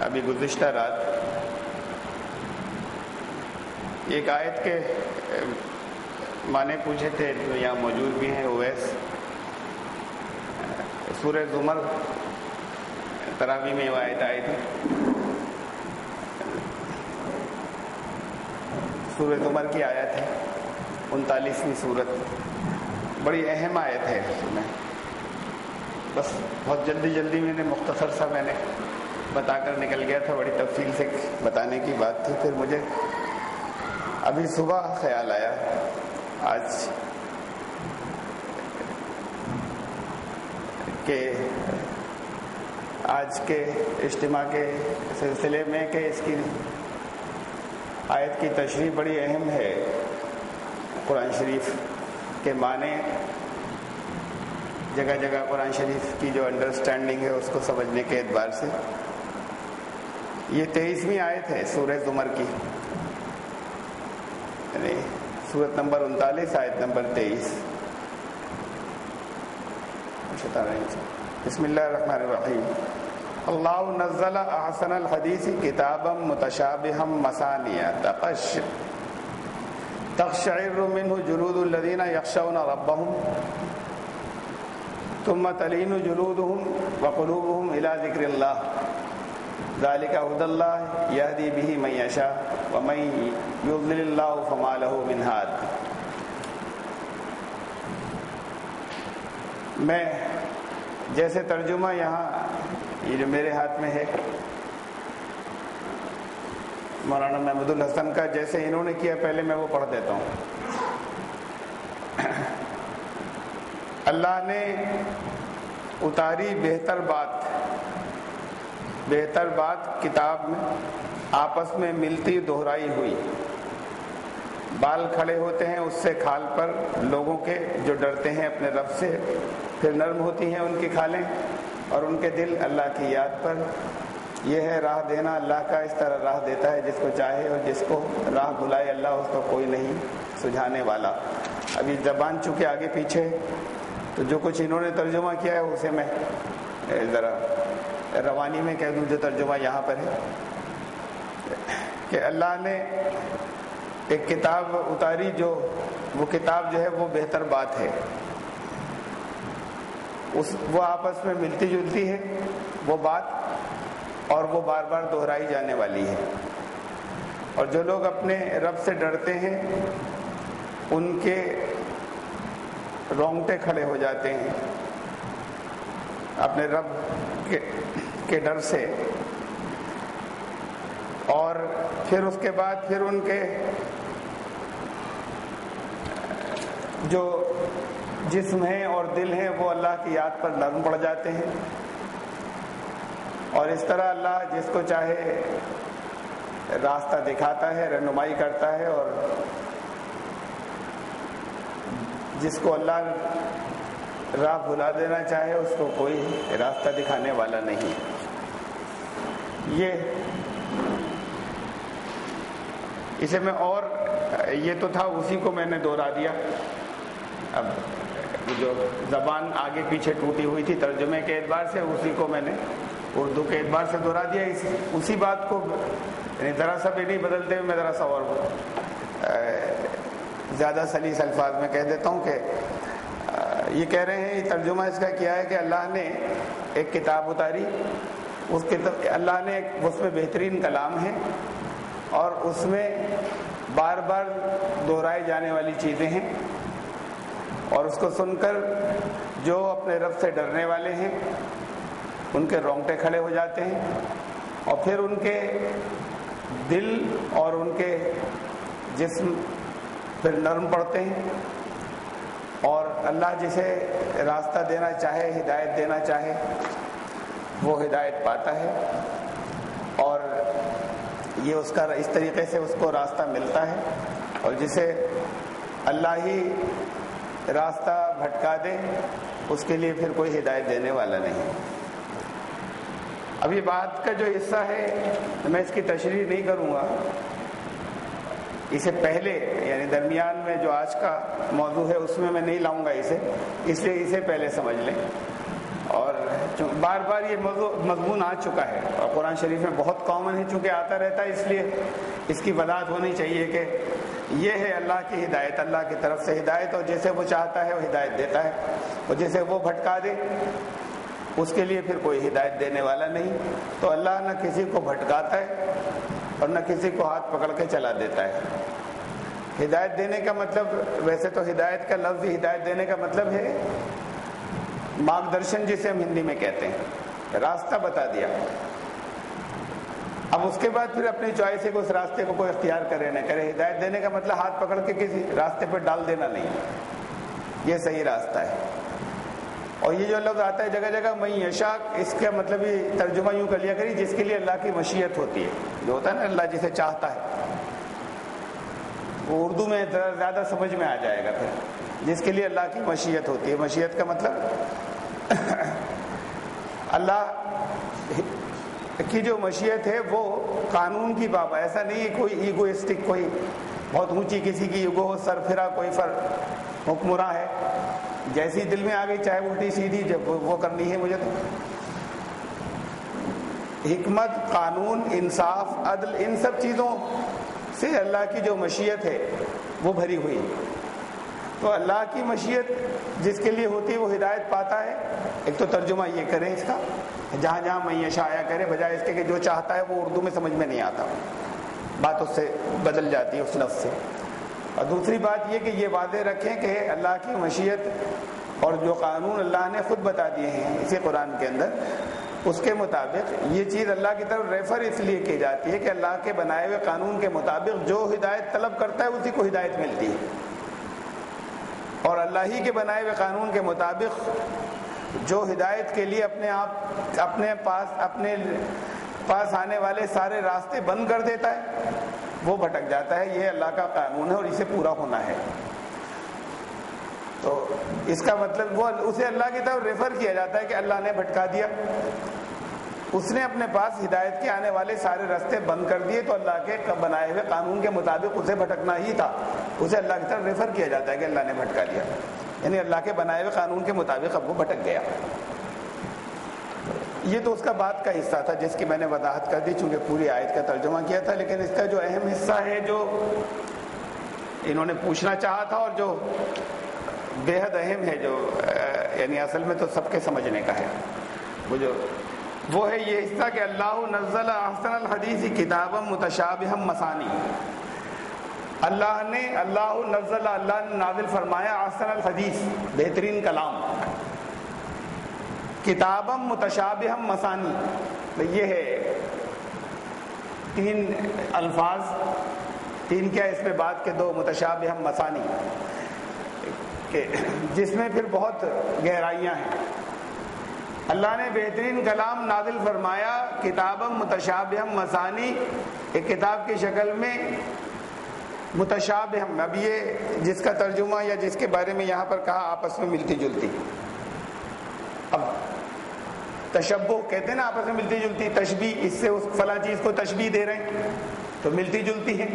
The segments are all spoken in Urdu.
ابھی گزشتہ رات ایک آیت کے معنی پوچھے تھے جو یہاں موجود بھی ہیں اویس. سورہ زمر تراویح میں وہ آیت آئی تھی. سورہ زمر کی آیت ہے 39ویں سورت. بڑی اہم آیت ہے. میں بس بہت جلدی میں نے مختصر سا میں نے بتا کر نکل گیا تھا. بڑی تفصیل سے بتانے کی بات تھی. پھر مجھے ابھی صبح خیال آیا آج کہ آج کے اجتماع کے سلسلے میں کہ اس کی آیت کی تشریح بڑی اہم ہے. قرآن شریف کے معنی جگہ جگہ قرآن شریف کی جو انڈرسٹینڈنگ ہے اس کو سمجھنے کے اعتبار سے یہ 23ویں آیت ہے سورہ زمر کی، یعنی سورت نمبر 39 آیت نمبر 23. بسم اللہ الرحمن الرحیم. اللہ نزل احسن الحدیث کتابا متشابہا مثانیہ تقشعر منہ جلود الذین یخشون ربہم ثم تلین جلودہم وقلوبہم الی ذکر اللہ ذالک ھدی اللہ یہدی بہ من یشاء ومن یضلل اللہ فما لہ من ہاد. میں جیسے ترجمہ یہاں یہ جو میرے ہاتھ میں ہے مولانا محمود الحسن کا، جیسے انہوں نے کیا پہلے میں وہ پڑھ دیتا ہوں. اللہ نے اتاری بہتر بات کتاب میں آپس میں ملتی دہرائی ہوئی. بال کھڑے ہوتے ہیں اس سے کھال پر لوگوں کے جو ڈرتے ہیں اپنے رب سے، پھر نرم ہوتی ہیں ان کی کھالیں اور ان کے دل اللہ کی یاد پر. یہ ہے راہ دینا اللہ کا، اس طرح راہ دیتا ہے جس کو چاہے، اور جس کو راہ بلائے اللہ اس کو کوئی نہیں سجھانے والا. ابھی زبان چونکہ آگے پیچھے تو جو کچھ انہوں نے ترجمہ کیا ہے اسے میں ذرا روانی میں کہہ دوں جو ترجمہ یہاں پر ہے کہ اللہ نے ایک کتاب اتاری جو وہ کتاب جو ہے وہ بہتر بات ہے. وہ آپس میں ملتی جلتی ہے وہ بات، اور وہ بار بار دہرائی جانے والی ہے. اور جو لوگ اپنے رب سے ڈرتے ہیں ان کے رونگٹے کھڑے ہو جاتے ہیں اپنے رب کے ڈر سے. اور پھر اس کے بعد پھر ان کے جو جسم ہیں اور دل ہیں وہ اللہ کی یاد پر نرم پڑ جاتے ہیں. اور اس طرح اللہ جس کو چاہے راستہ دکھاتا ہے، رہنمائی کرتا ہے، اور جس کو اللہ راہ بھلا دینا چاہے اس کو کوئی راستہ دکھانے والا نہیں. اسے میں اور یہ تو تھا اسی کو میں نے دوہرا دیا. اب جو زبان آگے پیچھے ٹوٹی ہوئی تھی ترجمے کے اعتبار سے اسی کو میں نے اردو کے اعتبار سے دوہرا دیا. اسی بات کو یعنی ذرا سا بھی نہیں بدلتے ہوئے میں ذرا سا اور زیادہ سلیس الفاظ میں کہہ دیتا ہوں کہ یہ کہہ رہے ہیں یہ ترجمہ اس کا کیا ہے کہ اللہ نے ایک کتاب اتاری. اس کتاب اللہ نے اس میں بہترین کلام ہے اور اس میں بار بار دہرائے جانے والی چیزیں ہیں، اور اس کو سن کر جو اپنے رب سے ڈرنے والے ہیں ان کے رونگٹے کھڑے ہو جاتے ہیں، اور پھر ان کے دل اور ان کے جسم پھر نرم پڑتے ہیں، اور اللہ جسے راستہ دینا چاہے، ہدایت دینا چاہے وہ ہدایت پاتا ہے، اور یہ اس کا اس طریقے سے اس کو راستہ ملتا ہے. اور جسے اللہ ہی راستہ بھٹکا دے اس کے لیے پھر کوئی ہدایت دینے والا نہیں. اب یہ بات کا جو حصہ ہے میں اس کی تشریح نہیں کروں گا. اسے پہلے یعنی درمیان میں جو آج کا موضوع ہے اس میں نہیں لاؤں گا اسے، اس لیے اسے پہلے سمجھ لیں. اور بار بار یہ مضمون آ چکا ہے اور قرآن شریف میں بہت کامن ہے، چونکہ آتا رہتا ہے، اس لیے اس کی وضاحت ہونی چاہیے کہ یہ ہے اللہ کی ہدایت، اللہ کی طرف سے ہدایت، اور جیسے وہ چاہتا ہے وہ ہدایت دیتا ہے، اور جیسے وہ بھٹکا دے اس کے لیے پھر کوئی ہدایت دینے والا نہیں۔ تو اللہ نہ کسی کو بھٹکاتا ہے اور نہ کسی کو ہاتھ پکڑ کے چلا دیتا ہے۔ ہدایت دینے کا مطلب، ویسے تو ہدایت کا لفظ ہدایت دینے کا مطلب ہے مارگدرشن، جسے ہم ہندی میں کہتے ہیں، راستہ بتا دیا۔ اب اس کے بعد پھر اپنی چوائس ہے کہ اس راستے کو کوئی اختیار کرے نہ کرے۔ ہدایت دینے کا مطلب ہاتھ پکڑ کے کسی راستے پہ ڈال دینا نہیں، یہ صحیح راستہ ہے۔ اور یہ جو لفظ آتا ہے جگہ جگہ من یشاء، اس کا مطلب یہ ترجمہ یوں کر لیا کری جس کے لیے اللہ کی مشیت ہوتی ہے، جو ہوتا ہے نا اللہ جسے چاہتا ہے، وہ اردو میں زیادہ سمجھ میں آ جائے گا پھر، جس کے لیے اللہ کی مشیت ہوتی ہے۔ مشیت کا مطلب اللہ کی جو مشیت ہے وہ قانون کی باب، ایسا نہیں ہے کوئی ایگوئسٹک، کوئی بہت اونچی کسی کی ایگو ہو، سر پھرا کوئی حکمراں ہے، جیسی دل میں آ گئی چاہے الٹی سیدھی جب وہ کرنی ہے مجھے۔ تو حکمت، قانون، انصاف، عدل، ان سب چیزوں سے اللہ کی جو مشیت ہے وہ بھری ہوئی ہے۔ تو اللہ کی مشیت جس کے لیے ہوتی ہے وہ ہدایت پاتا ہے۔ ایک تو ترجمہ یہ کریں اس کا، جہاں جہاں من یشاء آیا کرے، بجائے اس کے کہ جو چاہتا ہے، وہ اردو میں سمجھ میں نہیں آتا، بات اس سے بدل جاتی ہے اس لفظ سے۔ اور دوسری بات یہ کہ یہ واضح رکھیں کہ اللہ کی مشیت اور جو قانون اللہ نے خود بتا دیے ہیں اسی قرآن کے اندر، اس کے مطابق یہ چیز اللہ کی طرف ریفر اس لیے کی جاتی ہے کہ اللہ کے بنائے ہوئے قانون کے مطابق جو ہدایت طلب کرتا ہے اسی کو ہدایت ملتی ہے، اور اللہ ہی کے بنائے ہوئے قانون کے مطابق جو ہدایت کے لیے اپنے پاس آنے والے سارے راستے بند کر دیتا ہے وہ بھٹک جاتا ہے۔ یہ اللہ کا قانون ہے اور اسے پورا ہونا ہے۔ تو اس کا مطلب وہ اسے اللہ کی طرف ریفر کیا جاتا ہے کہ اللہ نے بھٹکا دیا، اس نے اپنے پاس ہدایت کے آنے والے سارے راستے بند کر دیے، تو اللہ کے بنائے ہوئے قانون کے مطابق اسے بھٹکنا ہی تھا، اسے اللہ کی طرف ریفر کیا جاتا ہے کہ اللہ نے بھٹکا دیا، یعنی اللہ کے بنائے ہوئے قانون کے مطابق اب وہ بھٹک گیا۔ یہ تو اس کا بات کا حصہ تھا جس کی میں نے وضاحت کر دی، چونکہ پوری آیت کا ترجمہ کیا تھا، لیکن اس کا جو اہم حصہ ہے جو انہوں نے پوچھنا چاہا تھا اور جو بے حد اہم ہے، جو یعنی اصل میں تو سب کے سمجھنے کا ہے، وہ ہے یہ حصہ کہ اللہ نزل احسن الحدیث کتابا متشابہا مثانی۔ اللہ نے نازل فرمایا احسن الحدیث، بہترین کلام، کتابا متشابہا مثانی۔ تو یہ ہے تین الفاظ، تین کیا اس میں بات کے دو، متشابہا مثانی، کہ جس میں پھر بہت گہرائیاں ہیں۔ اللہ نے بہترین کلام نازل فرمایا کتابا متشابہا مثانی، ایک کتاب کی شکل میں متشابہ۔ اب یہ جس کا ترجمہ یا جس کے بارے میں یہاں پر کہا آپس میں ملتی جلتی، اب تشبہ کہتے ہیں نا آپس میں ملتی جلتی، تشبیہ، اس سے اس فلاں چیز کو تشبیہ دے رہے ہیں تو ملتی جلتی ہے۔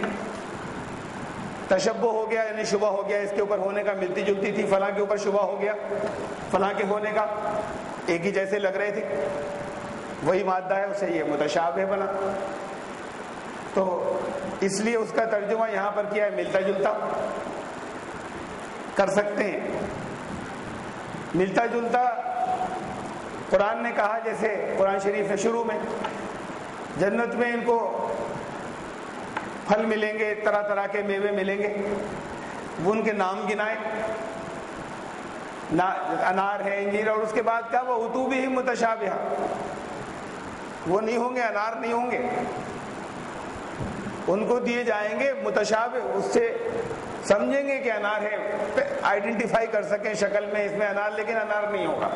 تشبہ ہو گیا یعنی شبہ ہو گیا، اس کے اوپر ہونے کا ملتی جلتی تھی، فلاں کے اوپر شبہ ہو گیا، فلاں کے ہونے کا ایک ہی جیسے لگ رہے تھے، وہی مادہ ہے، اسے یہ متشابہ بنا۔ تو اس لیے اس کا ترجمہ یہاں پر کیا ہے، ملتا جلتا کر سکتے ہیں۔ ملتا جلتا قرآن نے کہا، جیسے قرآن شریف میں شروع میں جنت میں ان کو پھل ملیں گے، طرح طرح کے میوے ملیں گے، وہ ان کے نام گنائے، انار ہے، انجیر، اور اس کے بعد کہا وہ اتو بھی متشابہ، وہ نہیں ہوں گے، انار نہیں ہوں گے، ان کو دیے جائیں گے متشابہ، اس سے سمجھیں گے کہ انار ہے، آئیڈینٹیفائی کر سکیں شکل میں اس میں انار، لیکن انار نہیں ہوگا،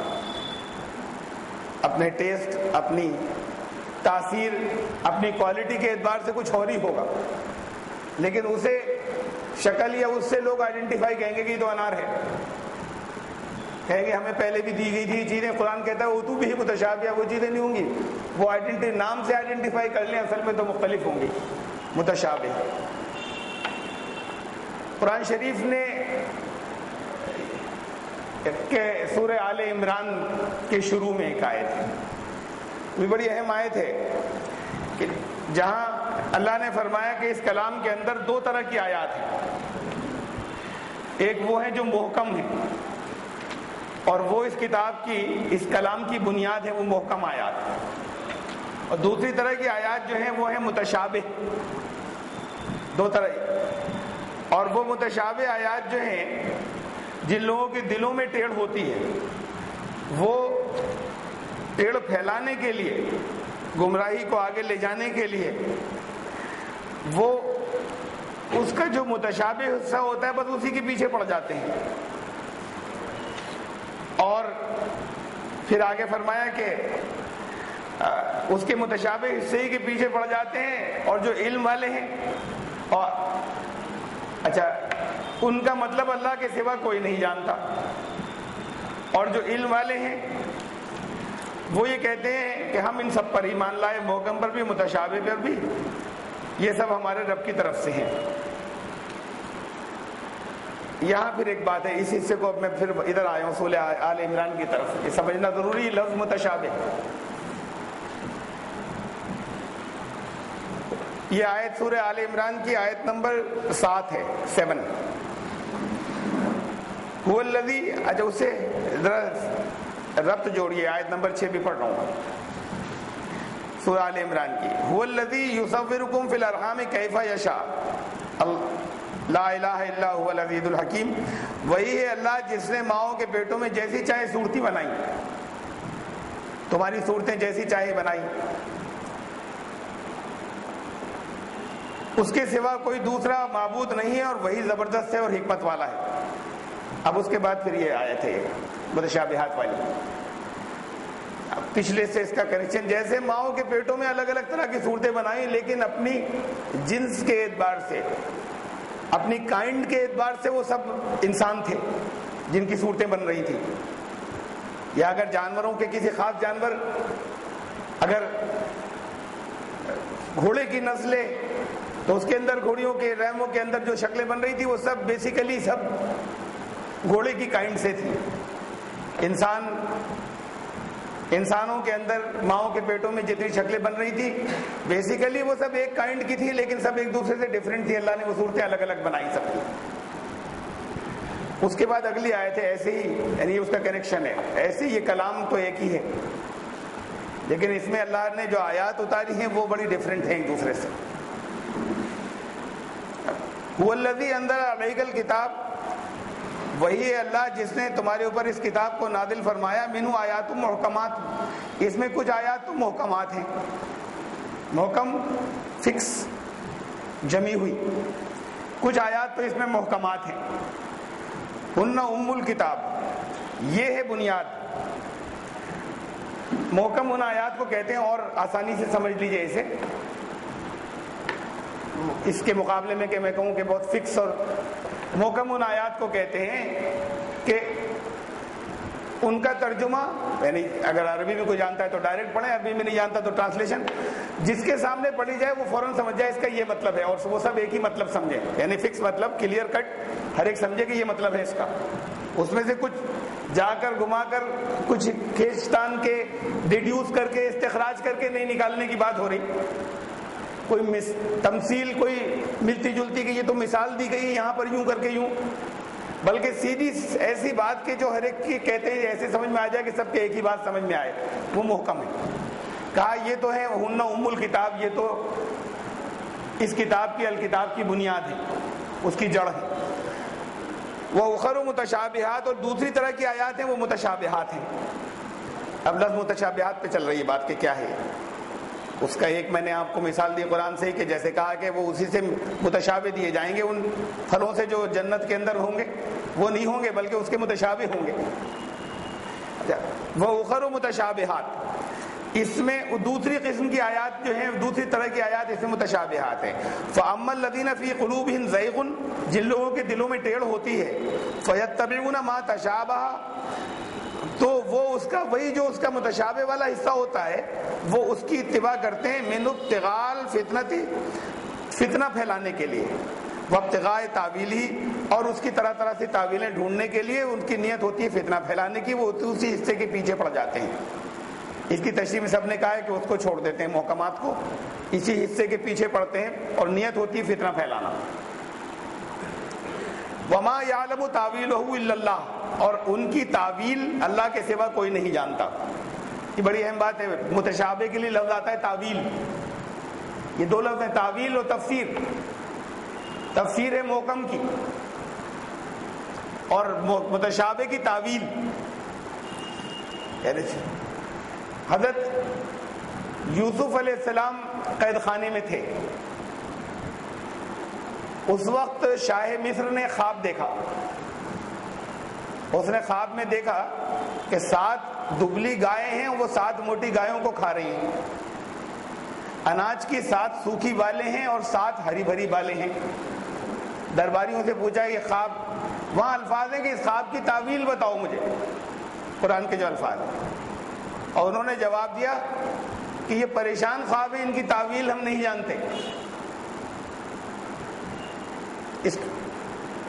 اپنے ٹیسٹ، اپنی تاثیر، اپنی کوالٹی کے اعتبار سے کچھ اور ہی ہوگا، لیکن اسے شکل یا اس سے لوگ آئیڈینٹیفائی کہیں گے کہ یہ تو انار ہے، کہیں گے ہمیں پہلے بھی دی گئی تھی چیزیں۔ قرآن کہتا ہے اتو بھی متشابہ، وہ چیزیں نہیں ہوں گی، وہ نام سے آئیڈینٹیفائی کر لیں، اصل میں تو مختلف ہوں گی، متشابہ۔ قرآن شریف نے کہ سورہ آل عمران کے شروع میں ایک آیت ہے، وہ بڑی اہم آیت ہے کہ جہاں اللہ نے فرمایا کہ اس کلام کے اندر دو طرح کی آیات ہیں، ایک وہ ہیں جو محکم ہیں اور وہ اس کتاب کی، اس کلام کی بنیاد ہے، وہ محکم آیات، اور دوسری طرح کی آیات جو ہیں وہ ہیں متشابہ، دو طرح، اور وہ متشابہ آیات جو ہیں جن لوگوں کے دلوں میں ٹیڑھ ہوتی ہے، وہ ٹیڑھ پھیلانے کے لیے، گمراہی کو آگے لے جانے کے لیے، وہ اس کا جو متشابہ حصہ ہوتا ہے بس اسی کے پیچھے پڑ جاتے ہیں، اور پھر آگے فرمایا کہ اس کے متشابہ حصے ہی کے پیچھے پڑ جاتے ہیں، اور جو علم والے ہیں، اور اچھا ان کا مطلب اللہ کے سوا کوئی نہیں جانتا، اور جو علم والے ہیں وہ یہ کہتے ہیں کہ ہم ان سب پر ایمان لائے، محکم پر بھی متشابہ پر بھی، یہ سب ہمارے رب کی طرف سے ہیں۔ یہاں پھر ایک بات ہے، اس حصے کو اب میں پھر ادھر آیا ہوں سورہ آل عمران کی طرف، یہ سمجھنا ضروری ہے لفظ متشابہ۔ یہ آیت سورہ آل عمران کی آیت نمبر 7 ہے، 7۔ هو الذی، اچھا اسے ذرا ربط جوڑیے، آیت نمبر 6 بھی پڑھ رہا ہوں سورہ آل عمران کی۔ هو الذی یصورکم فی الارحام کیف یشاء لا الہ الا هو العزیز الحکیم، وہی ہے اللہ جس نے ماؤں کے پیٹوں میں جیسی چاہے صورتیں بنائی، تمہاری صورتیں جیسی چاہے بنائی، اس کے سوا کوئی دوسرا معبود نہیں ہے، اور وہی زبردست ہے اور حکمت والا ہے۔ اب اس کے بعد پھر یہ آیت ہے متشابہات والی، اب پچھلے سے اس کا کنیکشن، جیسے ماؤں کے پیٹوں میں الگ الگ طرح کی صورتیں بنائی، لیکن اپنی جنس کے اعتبار سے، اپنی کائنڈ کے اعتبار سے وہ سب انسان تھے جن کی صورتیں بن رہی تھی، یا اگر جانوروں کے کسی خاص جانور، اگر گھوڑے کی نسلیں تو اس کے اندر گھوڑیوں کے ریموں کے اندر جو شکلیں بن رہی تھی وہ سب بیسیکلی سب گھوڑے کی کائنڈ سے تھی۔ انسانوں کے اندر ماؤں کے پیٹوں میں جتنی شکلیں بن رہی تھی بیسیکلی وہ سب ایک کائنڈ کی تھی، لیکن سب ایک دوسرے سے ڈیفرنٹ تھی، اللہ نے وہ صورتیں الگ الگ بنائی سب کی۔ اس کے بعد اگلی آیت ہے ایسے ہی، یعنی اس کا کنیکشن ہے ایسے، یہ کلام تو ایک ہی ہے لیکن اس میں اللہ نے جو آیات اتاری ہیں وہ بڑی ڈیفرنٹ ہیں ایک دوسرے سے۔ هو الذی انزل علیک الکتاب، وہی ہے اللہ جس نے تمہارے اوپر اس کتاب کو نازل فرمایا، منہ آیات محکمات، اس میں کچھ آیات تو محکمات ہیں، محکم فکس جمی ہوئی، کچھ آیات تو اس میں محکمات ہیں، ہن ام الکتاب، یہ ہے بنیاد۔ محکم ان آیات کو کہتے ہیں، اور آسانی سے سمجھ لیجئے اسے، اس کے مقابلے میں کہ میں کہوں کہ بہت فکس، اور محکم ان آیات کو کہتے ہیں کہ ان کا ترجمہ، یعنی اگر عربی میں کوئی جانتا ہے تو ڈائریکٹ پڑھیں، عربی میں نہیں جانتا تو ٹرانسلیشن، جس کے سامنے پڑھی جائے وہ فوراً سمجھ جائے اس کا یہ مطلب ہے، اور وہ سب ایک ہی مطلب سمجھے، یعنی فکس مطلب، کلیئر کٹ، ہر ایک سمجھے کہ یہ مطلب ہے اس کا۔ اس میں سے کچھ جا کر گھما کر کچھ کھینچتان کے، ڈیڈیوس کر کے، استخراج کر کے نہیں نکالنے کی بات ہو رہی، کوئی تمثیل کوئی ملتی جلتی کہ یہ تو مثال دی گئی یہاں پر یوں کر کے یوں، بلکہ سیدھی ایسی بات کہ جو ہر ایک کی کہتے ہیں ایسے سمجھ میں آ جائے کہ سب کے ایک ہی بات سمجھ میں آئے، وہ محکم ہے۔ کہا یہ تو ہے ہن ام الکتاب، یہ تو اس کتاب کی، الکتاب کی بنیاد ہے، اس کی جڑ ہے۔ وہ اخر متشابہات، اور دوسری طرح کی آیات ہیں وہ متشابہات ہیں۔ اب لفظ متشابہات پہ چل رہی ہے بات کہ کیا ہے اس کا۔ ایک میں نے آپ کو مثال دی قرآن سے کہ جیسے کہا کہ وہ اسی سے متشابہ دیے جائیں گے، ان پھلوں سے جو جنت کے اندر ہوں گے وہ نہیں ہوں گے بلکہ اس کے متشابہ ہوں گے۔ وہ اخر متشابہات، اس میں دوسری قسم کی آیات جو ہیں، دوسری طرح کی آیات اس میں متشابہات ہیں۔ فَأَمَّا الَّذِينَ فِي قُلُوبِهِمْ زَيْغٌ، جن لوگوں کے دلوں میں ٹیڑھ ہوتی ہے، فَيَتَّبِعُونَ مَا تَشَابَهَ، تو وہ اس کا، وہی جو اس کا متشابہ والا حصہ ہوتا ہے وہ اس کی اتباع کرتے ہیں، من ابتغاء الفتنۃ، فتنہ پھیلانے کے لیے، وابتغاء تاویلہ، اور اس کی طرح طرح سے تعویلیں ڈھونڈنے کے لیے ان کی نیت ہوتی ہے فتنہ پھیلانے کی، وہ اسی حصے کے پیچھے پڑ جاتے ہیں۔ اس کی تشریح میں سب نے کہا ہے کہ اس کو چھوڑ دیتے ہیں، محکمات کو، اسی حصے کے پیچھے پڑتے ہیں اور نیت ہوتی ہے فتنہ پھیلانا۔ وما یعلم تاویلہ الا اللہ، اور ان کی تعویل اللہ کے سوا کوئی نہیں جانتا۔ یہ بڑی اہم بات ہے، متشابہ کے لیے لفظ آتا ہے تعویل، یہ دو لفظ ہیں، تعویل و تفسیر۔ تفسیر ہے محکم کی اور متشابہ کی تعویل۔ حضرت یوسف علیہ السلام قید خانے میں تھے، اس وقت شاہ مصر نے خواب دیکھا، اس نے خواب میں دیکھا کہ 7 دبلی گائیں ہیں، وہ 7 موٹی گایوں کو کھا رہی ہیں، اناج کی 7 سوکھی بالیں ہیں اور 7 ہری بھری بالیں ہیں۔ درباریوں سے پوچھا یہ خواب، وہاں الفاظ ہیں کہ اس خواب کی تعویل بتاؤ مجھے، قرآن کے جو الفاظ ہیں، اور انہوں نے جواب دیا کہ یہ پریشان خواب ہے، ان کی تعویل ہم نہیں جانتے۔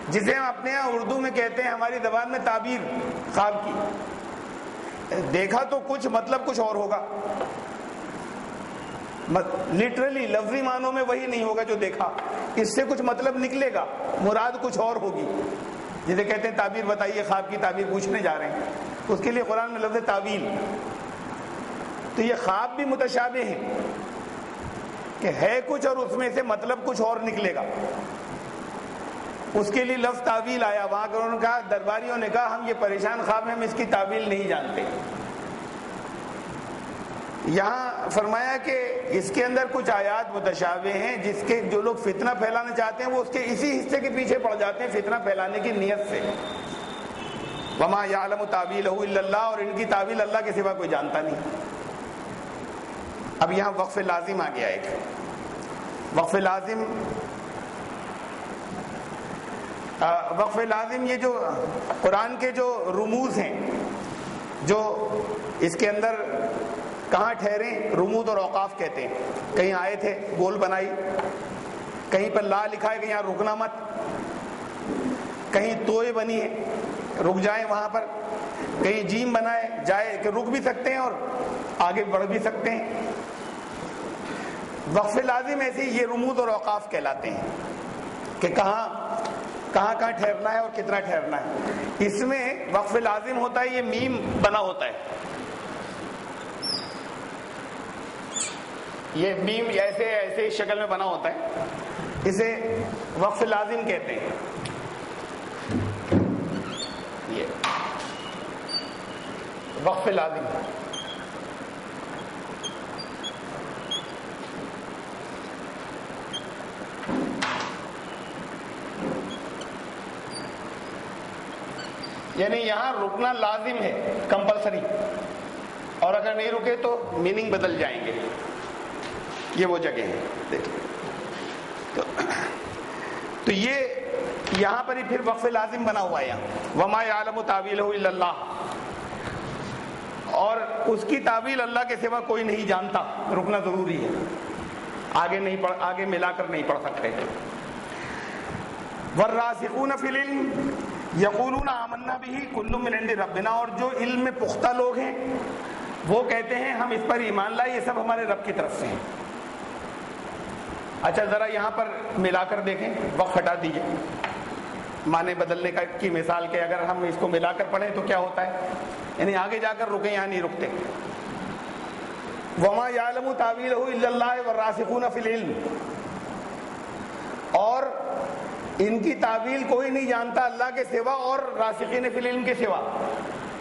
جسے ہم اپنے یہاں اردو میں کہتے ہیں، ہماری زبان میں تعبیر خواب کی، دیکھا تو کچھ مطلب کچھ اور ہوگا، لٹرلی لفظی معنوں میں وہی نہیں ہوگا جو دیکھا، اس سے کچھ مطلب نکلے گا، مراد کچھ اور ہوگی، جسے کہتے ہیں تعبیر بتائیے، خواب کی تعبیر پوچھنے جا رہے ہیں، اس کے لیے قرآن میں لفظ تعویل۔ تو یہ خواب بھی متشابہ ہیں کہ ہے کچھ اور اس میں سے مطلب کچھ اور نکلے گا، اس کے لیے لفظ تعویل آیا۔ وہاں کہ انہوں نے کہا، درباریوں نے کہا ہم یہ پریشان خواب ہیں، ہم اس کی تعویل نہیں جانتے۔ یہاں فرمایا کہ اس کے اندر کچھ آیات متشابہ ہیں جس کے جو لوگ فتنہ پھیلانا چاہتے ہیں وہ اس کے اسی حصے کے پیچھے پڑ جاتے ہیں فتنہ پھیلانے کی نیت سے۔ وما یعلم تاویلہ الا اللہ، اور ان کی تعویل اللہ کے سوا کوئی جانتا نہیں۔ اب یہاں وقف لازم آ گیا، ایک وقف لازم، وقف لازم یہ جو قرآن کے جو رموز ہیں، جو اس کے اندر کہاں ٹھہریں، رموز اور اوقاف کہتے ہیں۔ کہیں آئے تھے گول بنائی، کہیں پر لا لکھا ہے کہ یہاں رکنا مت، کہیں توئے بنی ہے رک جائیں وہاں پر، کہیں جیم بنائے جائے کہ رک بھی سکتے ہیں اور آگے بڑھ بھی سکتے ہیں۔ وقف لازم ایسے یہ رموز اور اوقاف کہلاتے ہیں کہ کہاں کہاں ٹھہرنا ہے اور کتنا ٹھہرنا ہے۔ اس میں وقف لازم ہوتا ہے، یہ میم بنا ہوتا ہے، یہ میم ایسے شکل میں بنا ہوتا ہے، اسے وقف لازم کہتے ہیں۔ یہ وقف لازم یعنی یہاں رکنا لازم ہے، کمپلسری، اور اگر نہیں رکے تو میننگ بدل جائیں گے۔ یہ وہ جگہ ہے، دیکھیں تو یہ یہاں پر ہی پھر وقف لازم بنا ہوا ہے یہاں، وما یعلم تاویلہ الا اللہ، اور اس کی تعویل اللہ کے سوا کوئی نہیں جانتا، رکنا ضروری ہے، آگے ملا کر نہیں پڑھ سکتے۔ والراسخون فی العلم یقولون آمنا بہ کل من عند ربنا، اور جو علم میں پختہ لوگ ہیں وہ کہتے ہیں ہم اس پر ایمان لائے، یہ سب ہمارے رب کی طرف سے ہیں۔ اچھا ذرا یہاں پر ملا کر دیکھیں، وقت ہٹا دیجئے، معنی بدلنے کی مثال کہ اگر ہم اس کو ملا کر پڑھیں تو کیا ہوتا ہے، یعنی آگے جا کر رکیں، یہاں نہیں رکتے۔ وما یعلم تاویلہ الا اللہ والراسخون فی العلم، اور ان کی تعویل کوئی نہیں جانتا اللہ کے سوا اور راسخین فی العلم کے سوا۔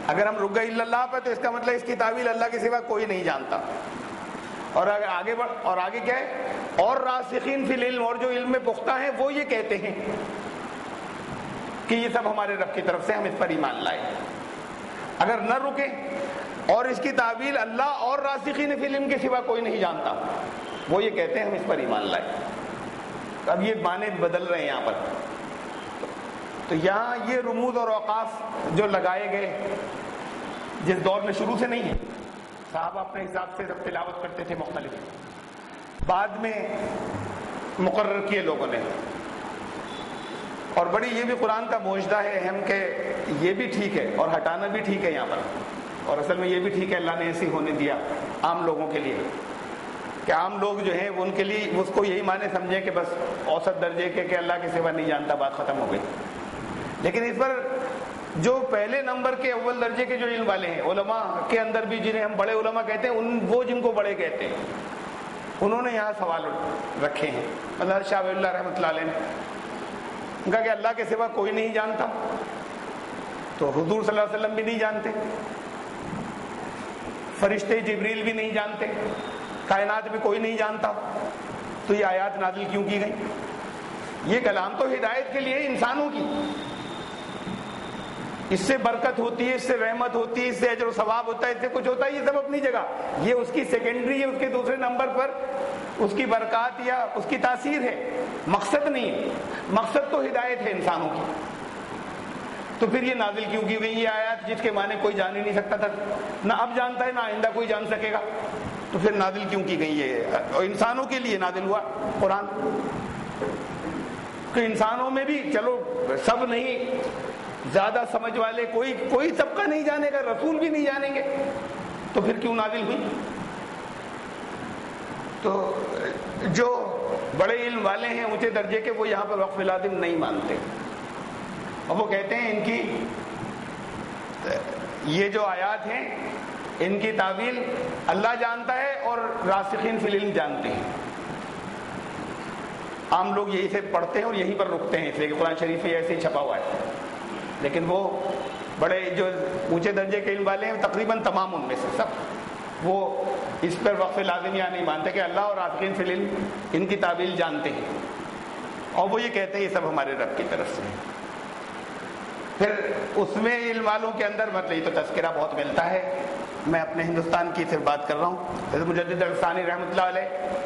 اگر ہم رک گئے الا اللہ پر تو اس کا مطلب اس کی تعویل اللہ کے سوا کوئی نہیں جانتا۔ اور اگر آگے بڑھ، اور آگے کیا ہے، اور راسخین فی العلم، اور جو علم میں پختہ ہیں وہ یہ کہتے ہیں کہ یہ سب ہمارے رب کی طرف سے، ہم اس پر ایمان لائے۔ اگر نہ رکیں اور اس کی تعویل اللہ اور راسخین فی العلم کے سوا کوئی نہیں جانتا، وہ یہ کہتے ہیں ہم اس پر ایمان لائے۔ اب یہ معنی بدل رہے ہیں یہاں پر، تو یہاں یہ رموز اور اوقاف جو لگائے گئے جس دور میں شروع سے نہیں ہے، صحابہ اپنے حساب سے سب تلاوت کرتے تھے مختلف، بعد میں مقرر کیے لوگوں نے، اور بڑی یہ بھی قرآن کا موجدہ ہے اہم کہ یہ بھی ٹھیک ہے اور ہٹانا بھی ٹھیک ہے یہاں پر، اور اصل میں یہ بھی ٹھیک ہے اللہ نے ایسی ہونے دیا عام لوگوں کے لیے کہ عام لوگ جو ہیں ان کے لیے اس کو یہی معنی سمجھیں کہ بس اوسط درجے کے کہ اللہ کے سوا نہیں جانتا، بات ختم ہو گئی. لیکن اس پر جو پہلے نمبر کے اول درجے کے جو علم والے ہیں علماء کے اندر بھی جنہیں ہم بڑے علماء کہتے ہیں، وہ جن کو بڑے کہتے ہیں، انہوں نے یہاں سوال رکھے ہیں. اللہ شاہ ولی اللہ رحمۃ اللہ علیہ نے کہا کہ اللہ کے سوا کوئی نہیں جانتا، تو حضور صلی اللہ علیہ وسلم بھی نہیں جانتے، فرشتے جبریل بھی نہیں جانتے، کائنات میں کوئی نہیں جانتا، تو یہ آیات نازل کیوں کی گئی؟ یہ کلام تو ہدایت کے لیے انسانوں کی، اس سے برکت ہوتی ہے، اس سے رحمت ہوتی ہے، اس سے اجر و ثواب ہوتا ہے، اس سے کچھ ہوتا ہے، یہ سب اپنی جگہ. یہ اس کی سیکنڈری ہے، اس کے دوسرے نمبر پر اس کی برکات یا اس کی تاثیر ہے، مقصد نہیں ہے. مقصد تو ہدایت ہے انسانوں کی. تو پھر یہ نازل کیوں کی گئی یہ آیات جس کے معنی کوئی جان ہی نہیں سکتا تھا، نہ اب جانتا ہے نہ آئندہ کوئی جان سکے گا؟ تو پھر نازل کیوں کی گئی یہ؟ اور انسانوں کے لیے نازل ہوا قرآن. کہ انسانوں میں بھی چلو سب نہیں، زیادہ سمجھ والے کوئی طبقہ نہیں جانے گا، رسول بھی نہیں جانیں گے، تو پھر کیوں نازل ہوئی؟ تو جو بڑے علم والے ہیں اونچے درجے کے، وہ یہاں پر وقف لازم نہیں مانتے، اور وہ کہتے ہیں ان کی یہ جو آیات ہیں ان کی تعویل اللہ جانتا ہے اور راسخین فی العلم جانتے ہیں. عام لوگ یہی سے پڑھتے ہیں اور یہیں پر رکتے ہیں، اس لیے کہ قرآن شریف میں ایسے ہی چھپا ہوا ہے. لیکن وہ بڑے جو اونچے درجے کے علم والے ہیں تقریباً تمام ان میں سے سب وہ اس پر وقف لازم یا نہیں مانتے کہ اللہ اور راسخین فی العلم ان کی تعویل جانتے ہیں، اور وہ یہ کہتے ہیں یہ سب ہمارے رب کی طرف سے ہے. پھر اس میں علم والوں کے اندر مطلب یہ تو تذکرہ بہت ملتا ہے. میں اپنے ہندوستان کی صرف بات کر رہا ہوں. مجدد الثانی رحمۃ اللہ علیہ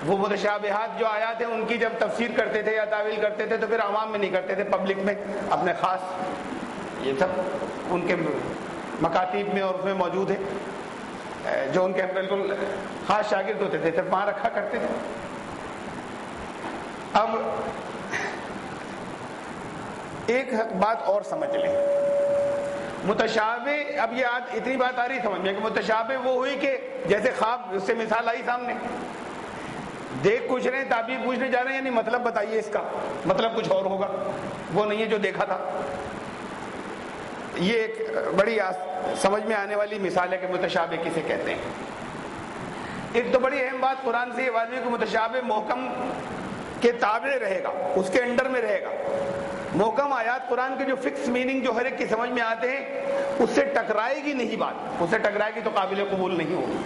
وہ متشابہات جو آیات ہیں ان کی جب تفسیر کرتے تھے یا تعویل کرتے تھے تو پھر عوام میں نہیں کرتے تھے، پبلک میں اپنے خاص یہ سب ان کے مکاتیب میں اور اس میں موجود ہے، جو ان کے بالکل خاص شاگرد ہوتے تھے صرف وہاں رکھا کرتے تھے. اب ایک بات اور سمجھ لیں، متشابہ، اب یہ اتنی بات آ رہی سمجھ میں کہ متشابہ وہ ہوئی کہ جیسے خواب، اس سے مثال آئی سامنے، دیکھ کچھ رہے ہیں تعبیر پوچھنے جا رہے ہیں، یعنی مطلب بتائیے اس کا، مطلب کچھ اور ہوگا، وہ نہیں ہے جو دیکھا تھا. یہ ایک بڑی سمجھ میں آنے والی مثال ہے کہ متشابہ کسے کہتے ہیں. ایک تو بڑی اہم بات قرآن سے یہ واضح ہے کہ متشابہ محکم کے تابع رہے گا، اس کے انڈر میں رہے گا. محکم آیات قرآن کے جو فکس میننگ جو ہر ایک کی سمجھ میں آتے ہیں اس سے ٹکرائے گی نہیں بات، اس سے ٹکرائے گی تو قابل قبول نہیں ہوگی.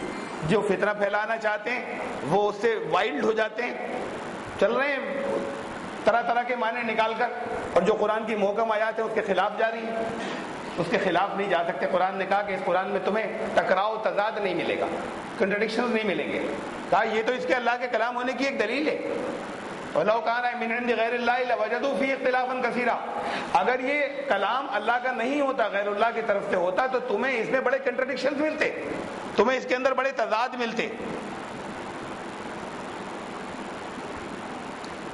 جو فتنہ پھیلانا چاہتے ہیں وہ اس سے وائلڈ ہو جاتے ہیں، چل رہے ہیں طرح طرح کے معنی نکال کر، اور جو قرآن کی محکم آیات ہیں اس کے خلاف جاری ہیں، اس کے خلاف نہیں جا سکتے. قرآن نے کہا کہ اس قرآن میں تمہیں ٹکراؤ تضاد نہیں ملے گا، کنٹرڈکشن نہیں ملیں گے. کہا یہ تو اس کے اللہ کے کلام ہونے کی ایک دلیل ہے. وَلَوْ كَانَ مِنْ عِنْدِ غَيْرِ اللَّهِ لَوَجَدُوا فِيهِ اخْتِلَافًا كَثِيرًا، اگر یہ کلام اللہ کا نہیں ہوتا، غیر اللہ کی طرف سے ہوتا، تو تمہیں اس میں بڑے کنٹرڈکشنز ملتے، تمہیں اس کے اندر بڑے تضاد ملتے،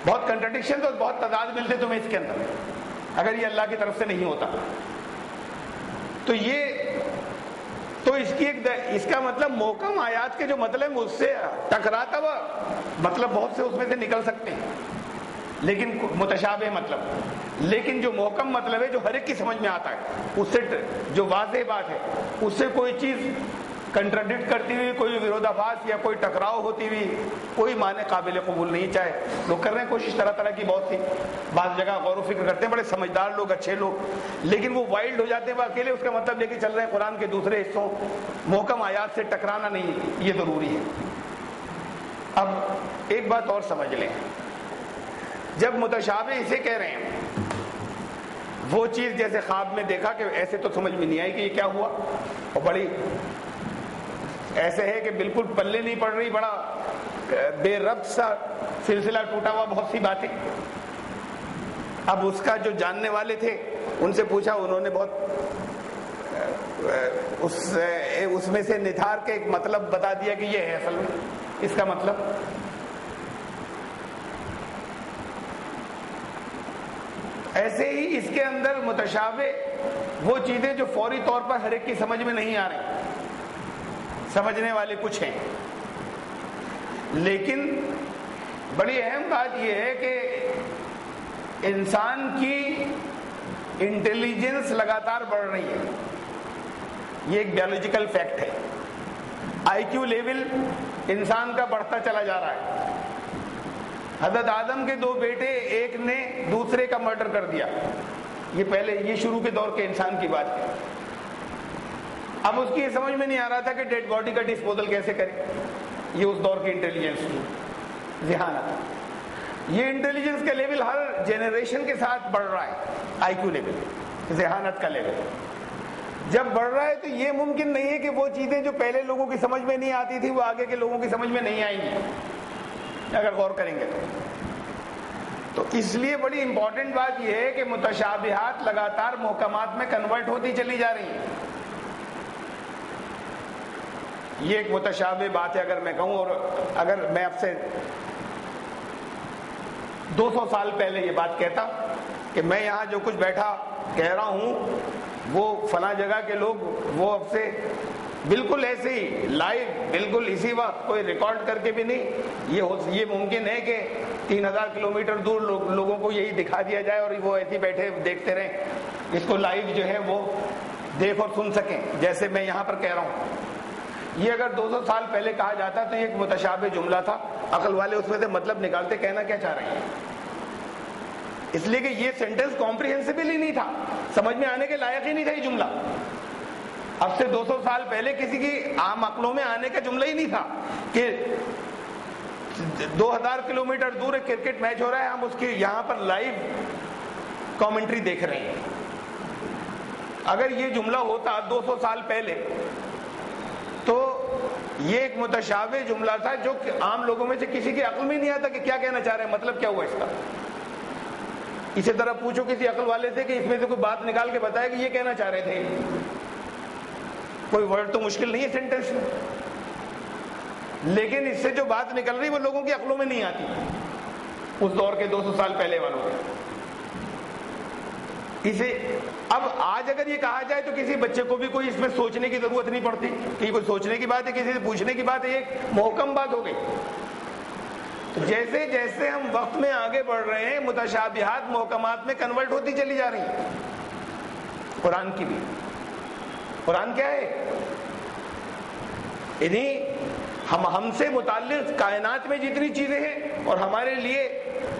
بہت کنٹرڈکشنز اور بہت تضاد ملتے تمہیں اس کے اندر اگر یہ اللہ کی طرف سے نہیں ہوتا. تو اس کی اس کا مطلب محکم آیات کے جو مطلب اس سے ٹکراتا ہوا مطلب بہت سے اس میں سے نکل سکتے ہیں، لیکن متشابہ مطلب، لیکن جو محکم مطلب ہے جو ہر ایک کی سمجھ میں آتا ہے، اس سے جو واضح بات ہے اس سے کوئی چیز کنٹراڈکٹ کرتی ہوئی، کوئی ورودابھاس یا کوئی ٹکراؤ ہوتی ہوئی کوئی معنی قابل قبول نہیں. چاہے لوگ کر رہے ہیں کوشش طرح طرح کی بہت سی، بعض جگہ غور و فکر کرتے ہیں بڑے سمجھدار لوگ، اچھے لوگ، لیکن وہ وائلڈ ہو جاتے ہیں، وہ اکیلے اس کا مطلب لے کے چل رہے ہیں. قرآن کے دوسرے حصوں محکم آیات سے ٹکرانا نہیں، یہ ضروری ہے. اب ایک بات اور سمجھ لیں، جب متشابہ اسے کہہ رہے ہیں، وہ چیز جیسے خواب میں دیکھا کہ ایسے تو سمجھ میں نہیں آئی کہ یہ کیا ہوا، اور بڑی ایسے ہے کہ بالکل پلے نہیں پڑ رہی، بڑا بے ربط سا سلسلہ ٹوٹا ہوا بہت سی باتیں. اب اس کا جو جاننے والے تھے ان سے پوچھا، انہوں نے بہت اس میں سے نتھار کے ایک مطلب بتا دیا کہ یہ ہے اصل میں اس کا مطلب. ایسے ہی اس کے اندر متشابہ وہ چیزیں جو فوری طور پر ہر ایک کی سمجھ میں نہیں آ رہی، سمجھنے والے کچھ ہیں، لیکن بڑی اہم بات یہ ہے کہ انسان کی انٹیلیجنس لگاتار بڑھ رہی ہے، یہ ایک بیولوجیکل فیکٹ ہے۔ آئی کیو لیول انسان کا بڑھتا چلا جا رہا ہے۔ حضرت آدم کے 2 بیٹے، ایک نے دوسرے کا مرڈر کر دیا، یہ شروع کے دور کے انسان کی بات ہے۔ اب اس کی یہ سمجھ میں نہیں آ رہا تھا کہ ڈیڈ باڈی کا ڈسپوزل کیسے کرے، یہ اس دور کی انٹیلیجنس کی ذہانت۔ یہ انٹیلیجنس کا لیول ہر جنریشن کے ساتھ بڑھ رہا ہے، آئی کیو لیول، ذہانت کا لیول جب بڑھ رہا ہے تو یہ ممکن نہیں ہے کہ وہ چیزیں جو پہلے لوگوں کی سمجھ میں نہیں آتی تھی وہ آگے کے لوگوں کی سمجھ میں نہیں آئیں گی، اگر غور کریں گے تو اس لیے بڑی امپورٹنٹ بات یہ ہے کہ متشابہات لگاتار محکمات میں کنورٹ ہوتی چلی جا رہی ہیں۔ یہ ایک متشابہ بات ہے اگر میں کہوں، اور اگر میں آپ سے 200 سال پہلے یہ بات کہتا کہ میں یہاں جو کچھ بیٹھا کہہ رہا ہوں وہ فلاں جگہ کے لوگ وہ اب سے بالکل ایسے ہی لائیو بالکل اسی وقت کوئی ریکارڈ کر کے بھی نہیں، یہ ممکن ہے کہ 3000 کلومیٹر دور لوگوں کو یہی دکھا دیا جائے اور وہ ایسے بیٹھے دیکھتے رہیں، اس کو لائیو جو ہے وہ دیکھ اور سن سکیں جیسے میں یہاں پر کہہ رہا ہوں۔ یہ اگر 200 سال پہلے کہا جاتا تو یہ ایک متشابہ جملہ تھا، عقل والے اس میں سے مطلب نکالتے کہنا کیا چاہ رہے ہیں، اس لیے کہ یہ سینٹینس کمپریہنسیبل ہی نہیں تھا، سمجھ میں آنے کے لائق ہی نہیں تھا یہ جملہ۔ اب سے 200 سال پہلے کسی کی عام عقلوں میں آنے کا جملہ ہی نہیں تھا کہ 2000 کلومیٹر دور ایک کرکٹ میچ ہو رہا ہے، ہم اس کی یہاں پر لائیو کامنٹری دیکھ رہے ہیں۔ اگر یہ جملہ ہوتا 200 سال پہلے تو یہ ایک متشابہ جملہ تھا جو عام لوگوں میں سے کسی کی عقل میں نہیں آتا کہ کیا کہنا چاہ رہے ہیں، مطلب کیا ہوا اس کا۔ اسی طرح پوچھو کسی عقل والے سے کہ اس میں سے کوئی بات نکال کے بتائے کہ یہ کہنا چاہ رہے تھے، کوئی ورڈ تو مشکل نہیں ہے سینٹینس میں، لیکن اس سے جو بات نکل رہی وہ لوگوں کی عقلوں میں نہیں آتی، اس دور کے 200 سال پہلے والوں کے۔ اسے اب آج اگر یہ کہا جائے تو کسی بچے کو بھی کوئی اس میں سوچنے کی ضرورت نہیں پڑتی کہ یہ کوئی سوچنے کی بات ہے، کسی سے پوچھنے کی بات ہے، یہ ایک محکم بات ہو گئی۔ جیسے جیسے ہم وقت میں آگے بڑھ رہے ہیں متشابہات محکمات میں کنورٹ ہوتی چلی جا رہی ہیں۔ قرآن کی بھی، قرآن کیا ہے؟ یعنی ہم سے متعلق کائنات میں جتنی چیزیں ہیں اور ہمارے لیے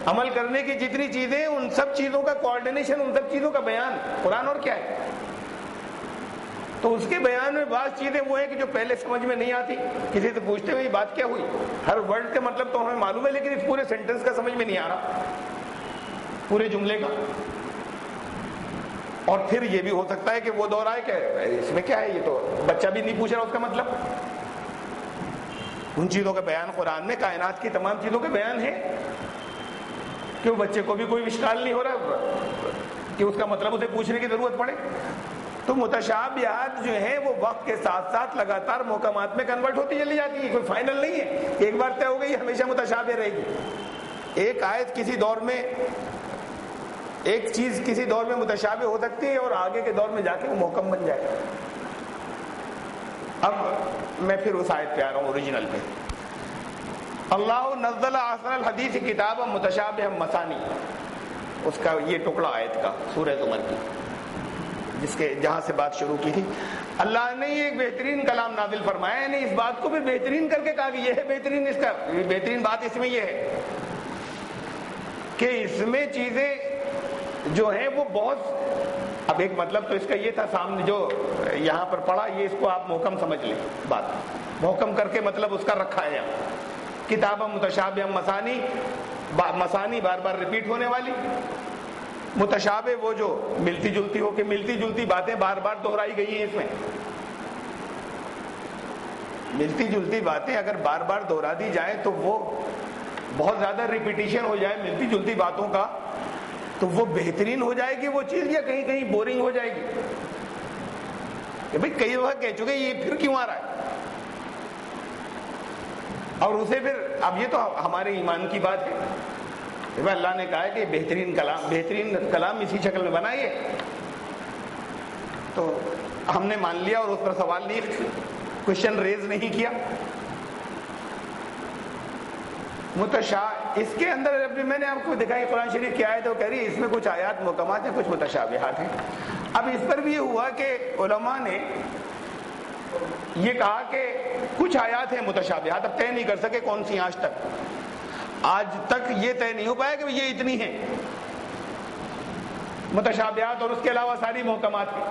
عمل کرنے کی جتنی چیزیں ہیں ان سب چیزوں کا کوآرڈینیشن، ان سب چیزوں کا بیان قرآن۔ اور کیا ہے تو اس کے بیان میں بعض چیزیں وہ ہیں کہ جو پہلے سمجھ میں نہیں آتی، کسی سے پوچھتے ہوئے یہ بات کیا ہوئی، ہر ورڈ کا مطلب تو ہمیں معلوم ہے لیکن اس پورے سینٹینس کا سمجھ میں نہیں آ رہا، پورے جملے کا۔ اور پھر یہ بھی ہو سکتا ہے کہ وہ دور آئے کہ اس میں کیا ہے، یہ تو بچہ بھی نہیں پوچھ رہا اس کا مطلب۔ ان چیزوں کا بیان قرآن میں کائنات کی تمام چیزوں کے بیان ہے کہ وہ بچے کو بھی کوئی اشکال نہیں ہو رہا کہ اس کا مطلب اسے پوچھنے کی ضرورت پڑے۔ تو متشابہات جو ہیں وہ وقت کے ساتھ ساتھ لگاتار محکمات میں کنورٹ ہوتی چلی جاتی ہے، کوئی فائنل نہیں ہے، ایک بار طے ہو گئی ہمیشہ متشابہ رہے گی۔ ایک آیت کسی دور میں، ایک چیز کسی دور میں متشابہ ہو سکتی ہے اور آگے کے دور میں جا کے وہ محکم بن جائے۔ اب میں پھر اس آیت پہ آ رہا ہوں، اوریجنل پہ۔ اللہ نزل احسن الحدیث کتابا متشابہا مثانی، اس کا یہ ٹکڑا آیت کا سورہ زمر کی جہاں سے بات شروع کی تھی۔ اللہ نے یہ ایک بہترین کلام نازل فرمایا، یعنی اس بات کو بھی بہترین کر کے کہا کہ یہ ہے بہترین، اس کا بہترین بات اس میں یہ ہے کہ اس میں چیزیں جو ہیں وہ بہت، اب ایک مطلب تو اس کا یہ تھا سامنے جو یہاں پر پڑھا، یہ اس کو آپ محکم سمجھ لیں، بات محکم کر کے مطلب اس کا رکھا ہے یہاں۔ کتابہ متشابہ مثانی، مثانی بار بار ریپیٹ ہونے والی، متشابہ وہ جو ملتی جلتی ہو، کہ ملتی جلتی باتیں بار بار دہرائی گئی ہیں اس میں۔ ملتی جلتی باتیں اگر بار بار دہرا دی جائیں تو وہ بہت زیادہ ریپیٹیشن ہو جائے ملتی جلتی باتوں کا تو وہ بہترین ہو جائے گی وہ چیز، یا کہیں کہیں بورنگ ہو جائے گی کہ بھئی کئی وقت کہہ چکے یہ پھر کیوں آ رہا ہے۔ اور اسے پھر اب یہ تو ہمارے ایمان کی بات ہے اللہ نے کہا ہے کہ بہترین کلام اسی شکل میں بنائیے، تو ہم نے مان لیا اور اس پر سوال نہیں، کوشچن ریز نہیں کیا۔ اس کے اندر ابھی میں نے آپ کو دکھائی قرآن شریف کی آیت، وہ کہہ رہی ہے اس میں کچھ آیات محکمات ہیں، کچھ متشابہات ہیں۔ اب اس پر بھی یہ ہوا کہ علماء نے یہ کہا کہ کچھ آیات ہیں متشابہات، اب طے نہیں کر سکے کون سی، آج تک یہ طے نہیں ہو پایا کہ یہ اتنی ہیں متشابہات، اور اس کے علاوہ ساری محکمات ہیں۔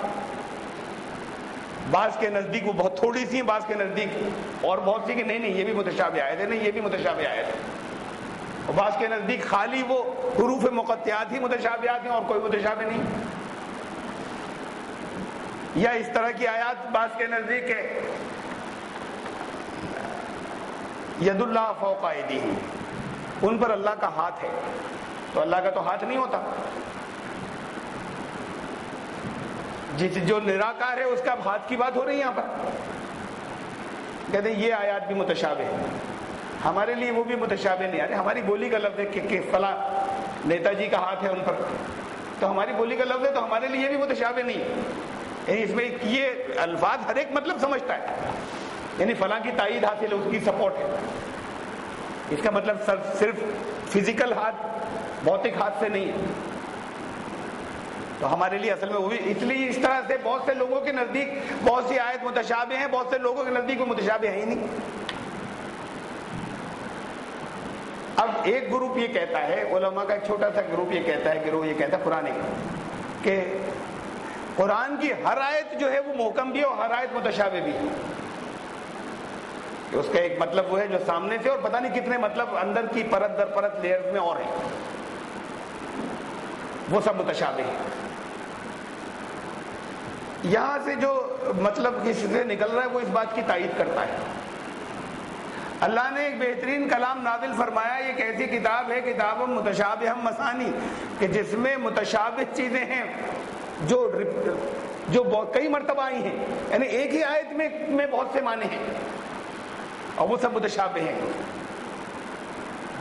بعض کے نزدیک وہ بہت تھوڑی سی ہیں، بعض کے نزدیک اور بہت سی کہ نہیں یہ بھی متشابہ آیت ہے، نہیں یہ بھی متشابہ آیت ہے، اور بعض کے نزدیک خالی وہ حروف مقطعات ہی متشابہات ہیں اور کوئی متشابہ نہیں، یا اس طرح کی آیات بعض کے نزدیک ہے ید اللہ فوق ایدیہم، ان پر اللہ کا ہاتھ ہے، تو اللہ کا تو ہاتھ نہیں ہوتا، جو نراکار ہے اس کا ہاتھ کی بات ہو رہی ہے یہاں پر۔ کہتے ہیں یہ آیات بھی متشابہ ہیں، ہمارے لیے وہ بھی متشابہ نہیں آ رہے، ہماری بولی کا لفظ ہے کہ فلاں نیتا جی کا ہاتھ ہے ان پر، تو ہماری بولی کا لفظ ہے تو ہمارے لیے بھی متشابہ نہیں ہے، یعنی اس میں یہ الفاظ ہر ایک مطلب سمجھتا ہے، یعنی فلاں کی تائید حاصل ہے، اس کی سپورٹ ہے، اس کا مطلب صرف فزیکل ہاتھ، بھوتک ہاتھ سے نہیں ہے، تو ہمارے لیے اصل میں وہ بھی، اس لیے اس طرح سے بہت سے لوگوں کے نزدیک بہت سی آیت متشابہ ہیں، بہت سے لوگوں کے نزدیک وہ متشابہ ہے ہی نہیں۔ اب ایک گروپ یہ کہتا ہے، علماء کا ایک چھوٹا سا گروپ یہ کہتا ہے، گروہ یہ کہتا ہے پرانے کہ قرآن کی ہر آیت جو ہے وہ محکم بھی ہے اور ہر آیت متشابہ بھی ہے، کہ اس کا ایک مطلب وہ ہے جو سامنے سے، اور پتہ نہیں کتنے مطلب اندر کی پرت در پرت لیئرز میں اور ہیں، وہ سب متشابہ ہیں۔ یہاں سے جو مطلب کسی سے نکل رہا ہے وہ اس بات کی تائید کرتا ہے۔ اللہ نے ایک بہترین کلام نازل فرمایا، یہ ایک ایسی کتاب ہے کتاب متشابہ مثانی، کہ جس میں متشابہ چیزیں ہیں جو کئی مرتبہ آئی ہیں، یعنی ایک ہی آیت میں بہت سے معنی ہیں اور وہ سب متشابہ ہیں،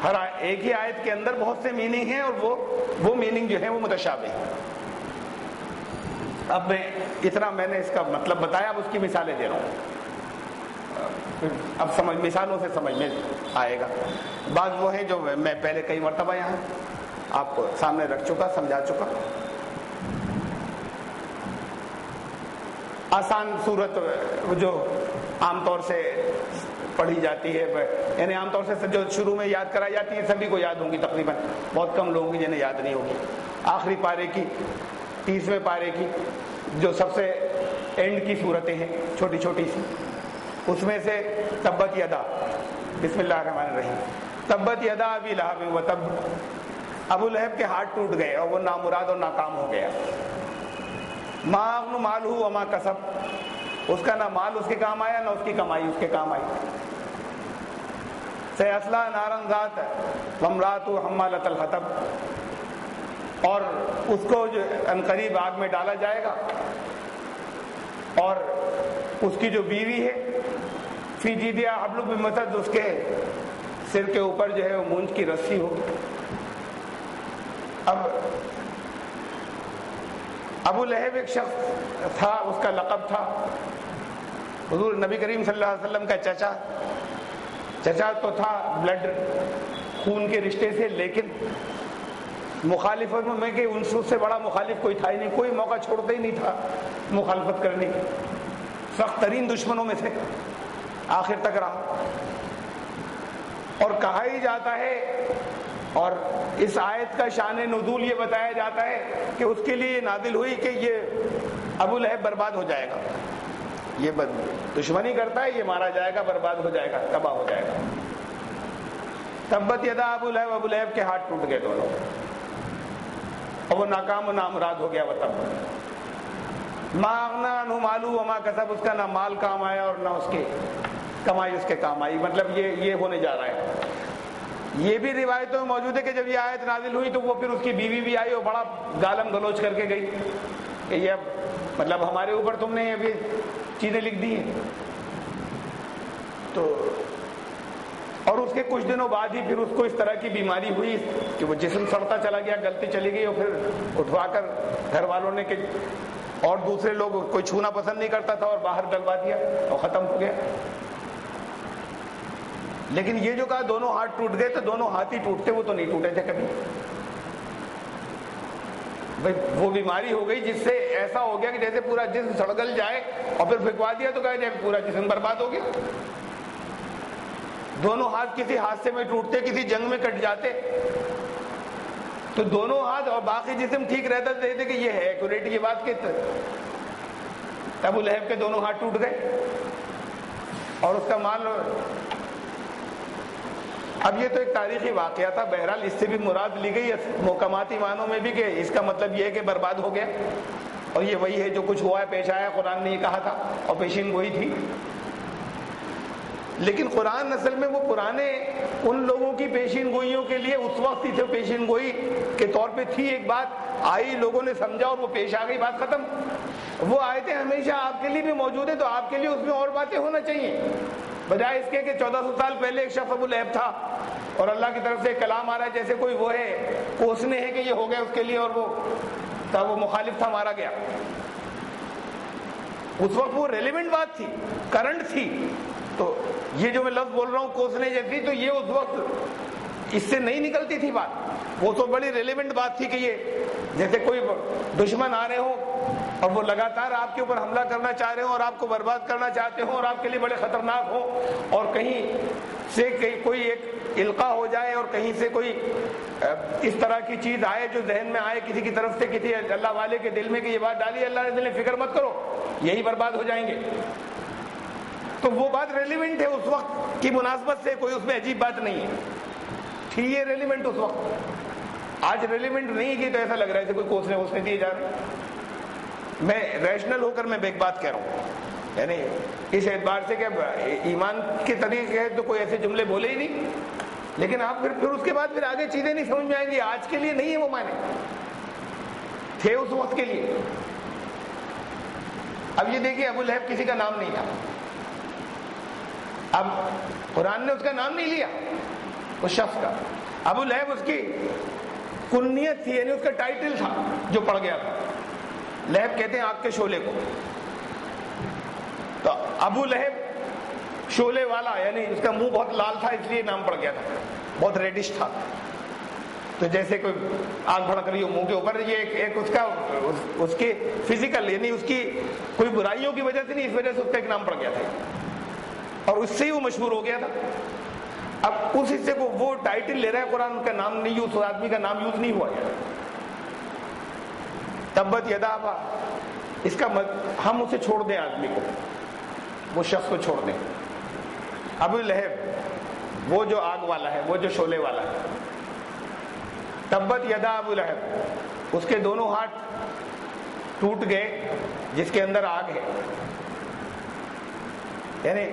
ہر ایک ہی آیت کے اندر بہت سے میننگ ہیں اور وہ میننگ جو ہے وہ متشابہ ہیں۔ اب میں نے اس کا مطلب بتایا، اب اس کی مثالیں دے رہا ہوں، اب مثالوں سے سمجھ میں آئے گا۔ بعض وہ ہیں جو میں پہلے کئی مرتبہ یہاں آپ کو سامنے رکھ چکا، سمجھا چکا۔ آسان صورت جو عام طور سے پڑھی جاتی ہے، یعنی عام طور سے جو شروع میں یاد کرائی جاتی ہے سبھی کو یاد ہوں گی تقریباً، بہت کم لوگوں کی جنہیں یاد نہیں ہوگی۔ آخری پارے کی 30ویں پارے کی جو سب سے اینڈ کی صورتیں ہیں چھوٹی چھوٹی سی، اس میں سے تبت یدا، بسم اللہ الرحمن الرحیم، تبت یدا ابی لہب وتب، ابو لہب کے ہاتھ ٹوٹ گئے اور وہ نامراد اور ناکام ہو گیا۔ ما اغنی مالہ وما کسب، اس کا نہ مال اس کے کام آیا نہ اس کی کمائی اس کے کام آئی۔ سیصلی نارا ذات وامرأتہ حمالۃ الحطب، اور اس کو جو عنقریب آگ میں ڈالا جائے گا، اور اس کی جو بیوی ہے فی جیدہا حبل من مسد، اس کے سر کے اوپر جو ہے وہ مونج کی رسی ہو۔ اب ابو لہب ایک شخص تھا، اس کا لقب تھا حضور نبی کریم صلی اللہ علیہ وسلم کا چچا تو تھا بلڈ خون کے رشتے سے، لیکن مخالفت میں کہ ان سے بڑا مخالف کوئی تھا ہی نہیں، کوئی موقع چھوڑتا ہی نہیں تھا مخالفت کرنے کی، سخت ترین دشمنوں میں سے آخر تک رہا۔ اور کہا ہی جاتا ہے، اور اس آیت کا شان نزول یہ بتایا جاتا ہے کہ اس کے لیے نازل ہوئی کہ یہ ابو لہب برباد ہو جائے گا، یہ دشمنی کرتا ہے، یہ مارا جائے گا، برباد ہو جائے گا، تباہ ہو جائے گا۔ تبت یدا ابو لہب، ابو لہب کے ہاتھ ٹوٹ گئے دونوں، اور وہ ناکام و نامراد ہو گیا۔ وہ تب ما اغنی عنہ مالہ وما کسب، اس کا نہ مال کام آیا اور نہ اس کی کمائی اس کے کام آئی۔ مطلب یہ ہونے جا رہا ہے۔ یہ بھی روایتوں میں موجود ہے کہ جب یہ آیت نازل ہوئی تو وہ پھر اس کی بیوی بھی آئی اور بڑا گالم گلوچ کر کے گئی کہ یہ مطلب ہمارے اوپر تم نے ابھی چیزیں لکھ دی ہیں۔ تو اور اس کے کچھ دنوں بعد ہی پھر اس کو اس طرح کی بیماری ہوئی کہ وہ جسم سڑتا چلا گیا، گلتی چلی گئی، اور پھر اٹھوا کر گھر والوں نے کہ اور دوسرے لوگ کوئی چھونا پسند نہیں کرتا تھا اور باہر ڈلوا دیا اور ختم ہو گیا۔ لیکن یہ جو کہا دونوں ہاتھ ٹوٹ گئے، تو دونوں ہاتھ ہی ٹوٹتے، وہ تو نہیں ٹوٹے تھے کبھی۔ بھائی وہ بیماری ہو گئی جس سے ایسا ہو گیا کہ جیسے پورا جسم سڑگل جائے اور پھر پھینکوا دیا تو کہا جائے پورا جسم برباد ہو گیا۔ دونوں ہاتھ کسی حادثے میں ٹوٹتے، کسی جنگ میں کٹ جاتے، تو دونوں ہاتھ اور باقی جسم ٹھیک رہتا تھے کہ یہ ہے ایکوریٹ یہ بات کہ ابو لہب کے دونوں ہاتھ ٹوٹ گئے اور اس کا مال۔ اب یہ تو ایک تاریخی واقعہ تھا، بہرحال اس سے بھی مراد لی گئی محکماتی معنوں میں بھی کہ اس کا مطلب یہ ہے کہ برباد ہو گیا، اور یہ وہی ہے جو کچھ ہوا ہے، پیش آیا، قرآن نے یہ کہا تھا اور پیشین گوئی تھی۔ لیکن قرآن اصل میں وہ پرانے ان لوگوں کی پیشین گوئیوں کے لیے اس وقت ہی تھے، پیشین گوئی کے طور پہ تھی، ایک بات آئی، لوگوں نے سمجھا اور وہ پیش آ گئی، بات ختم۔ وہ آیتیں ہمیشہ آپ کے لیے بھی موجود ہیں، تو آپ کے لیے اس میں اور باتیں ہونا چاہیے، بجائے اس کے کہ 1400 سال پہلے ایک شخص ابو لہب تھا اور اللہ کی طرف سے کلام آ رہا ہے جیسے کوئی وہ ہے کوسنے ہے کہ یہ ہو گیا اس کے لیے، اور وہ مخالف تھا، مارا گیا۔ اس وقت وہ ریلیونٹ بات تھی، کرنٹ تھی۔ تو یہ جو میں لفظ بول رہا ہوں کوسنے جیسی، تو یہ اس وقت اس سے نہیں نکلتی تھی بات، وہ تو بڑی ریلیونٹ بات تھی کہ یہ جیسے کوئی دشمن آ رہے ہوں اور وہ لگاتار آپ کے اوپر حملہ کرنا چاہ رہے ہوں اور آپ کو برباد کرنا چاہتے ہوں اور آپ کے لیے بڑے خطرناک ہوں، اور کہیں سے کوئی ایک القاء ہو جائے اور کہیں سے کوئی اس طرح کی چیز آئے جو ذہن میں آئے کسی کی طرف سے، کسی اللہ والے کے دل میں کہ یہ بات ڈالی اللہ نے دل میں، فکر مت کرو یہی برباد ہو جائیں گے، تو وہ بات ریلیونٹ ہے اس وقت کی مناسبت سے، کوئی اس میں عجیب بات نہیں ہے، تھی یہ ریلیونٹ اس وقت۔ آج ریلیونٹ نہیں کی تو ایسا لگ رہا ہے کہ کوئی کوسنے دیے جا رہے ہیں۔ میں ریشنل ہو کر میں ایک بات کہہ رہا ہوں، یعنی اس اعتبار سے کہ ایمان کے طریقے ہے تو کوئی ایسے جملے بولے ہی نہیں، لیکن آپ پھر اس کے بعد پھر آگے چیزیں نہیں سمجھ میں آئیں گی، آج کے لیے نہیں ہے وہ معنی، تھے اس وقت کے لیے۔ اب یہ دیکھیے ابو لہب کسی کا نام نہیں تھا، اب قرآن نے اس کا نام نہیں لیا اس شخص کا، ابو لہب اس کی کنیت تھی، یعنی اس کا ٹائٹل تھا جو پڑ گیا تھا۔ لہب کہتے ہیں آگ کے شعلے کو، تو ابو لہب شعلے والا، یعنی اس کا منہ بہت لال تھا اس لیے نام پڑ گیا تھا، بہت ریڈش تھا، تو جیسے کوئی آگ بھڑک رہی ہو منہ کے اوپر، یہ ایک اس کے فزیکل، یعنی اس کی کوئی برائیوں کی وجہ سے نہیں، اس وجہ سے اس کا ایک نام پڑ گیا تھا اور اس سے ہی وہ مشہور ہو گیا تھا۔ اب اس حصے کو وہ ٹائٹل لے رہا ہے قرآن، کا نام نہیں یوز، اس آدمی کا نام یوز نہیں ہوا ہے، تبت یدا ابا، اس کا ہم اسے چھوڑ دیں، آدمی کو، وہ شخص کو چھوڑ دیں، ابو لہب وہ جو آگ والا ہے، وہ جو شعلے والا ہے، تبت یدا ابو لہب، اس کے دونوں ہاتھ ٹوٹ گئے جس کے اندر آگ ہے، یعنی